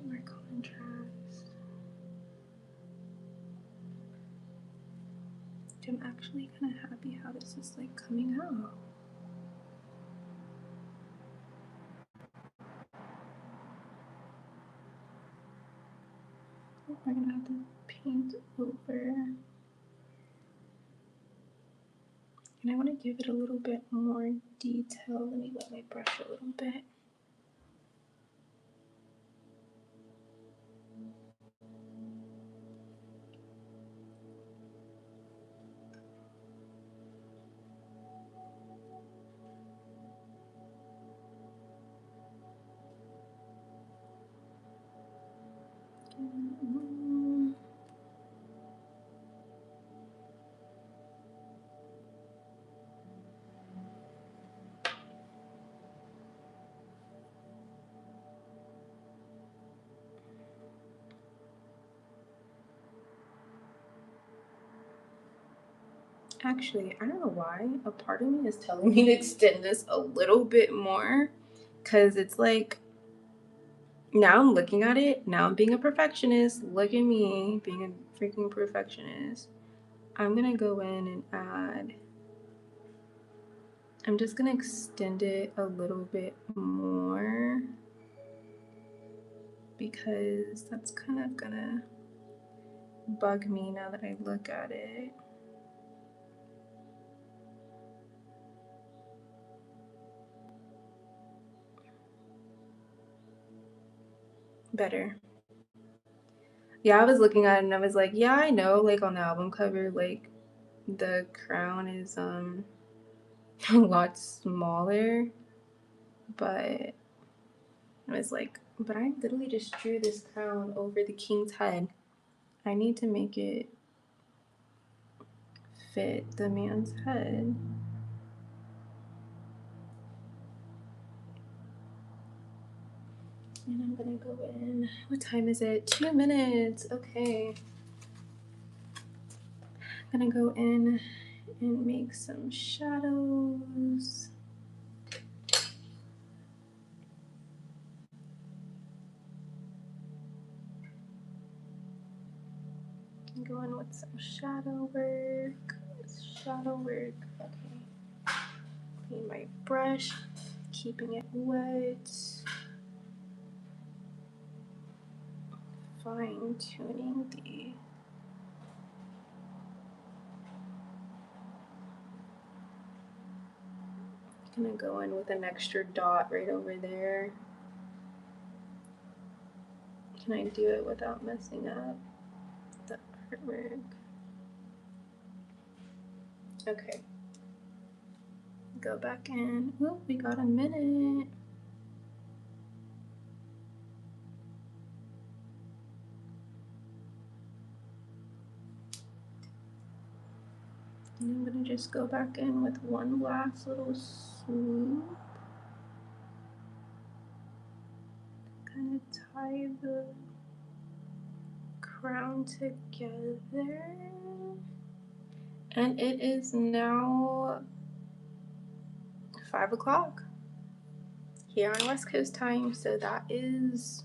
More contrast. I'm actually kind of happy how this is like coming out. We're gonna have to paint over. And I want to give it a little bit more detail. Let me wet my brush a little bit. Actually, I don't know why. A part of me is telling me to extend this a little bit more, because it's like, now I'm looking at it, now I'm being a perfectionist. Look at me being a freaking perfectionist. I'm gonna go in and add, I'm just gonna extend it a little bit more, because that's kind of gonna bug me now that I look at it. Better. Yeah, I was looking at it and I was like, yeah, I know, like on the album cover, like the crown is a lot smaller, but I was like, but I literally just drew this crown over the king's head. I need to make it fit the man's head. And I'm gonna go in. What time is it? 2 minutes. Okay. I'm gonna go in and make some shadows. Go in with some shadow work. Shadow work. Okay. Clean my brush, keeping it wet. Fine tuning the gonna go in with an extra dot right over there. Can I do it without messing up the artwork? Okay. Go back in. Oh, we got a minute. And I'm gonna just go back in with one last little swoop. Kind of tie the crown together. And it is now 5 o'clock here on West Coast time, so that is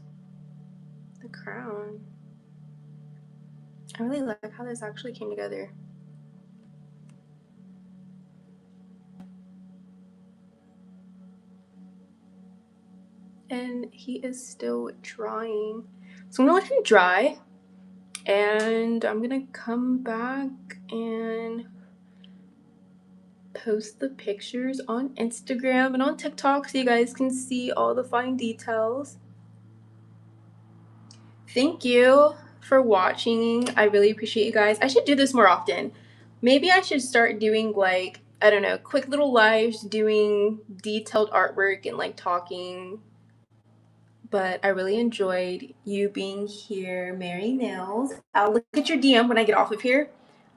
the crown. I really like how this actually came together. And he is still drying. So I'm gonna let him dry, and I'm gonna come back and post the pictures on Instagram and on TikTok so you guys can see all the fine details. Thank you for watching. I really appreciate you guys. I should do this more often. Maybe I should start doing, like, I don't know, quick little lives doing detailed artwork and like talking. But I really enjoyed you being here, Mary Nails. I'll look at your DM when I get off of here.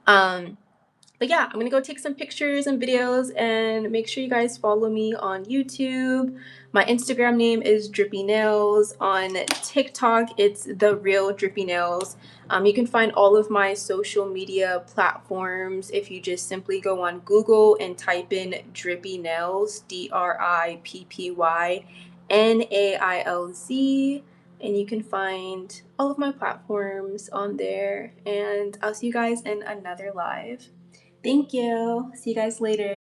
But yeah, I'm gonna go take some pictures and videos, and make sure you guys follow me on YouTube. My Instagram name is Drippynailz. On TikTok, it's The Real Drippynailz. You can find all of my social media platforms if you just simply go on Google and type in Drippynailz, DRIPPYNAILZ, and you can find all of my platforms on there. And I'll see you guys in another live. Thank you. See you guys later.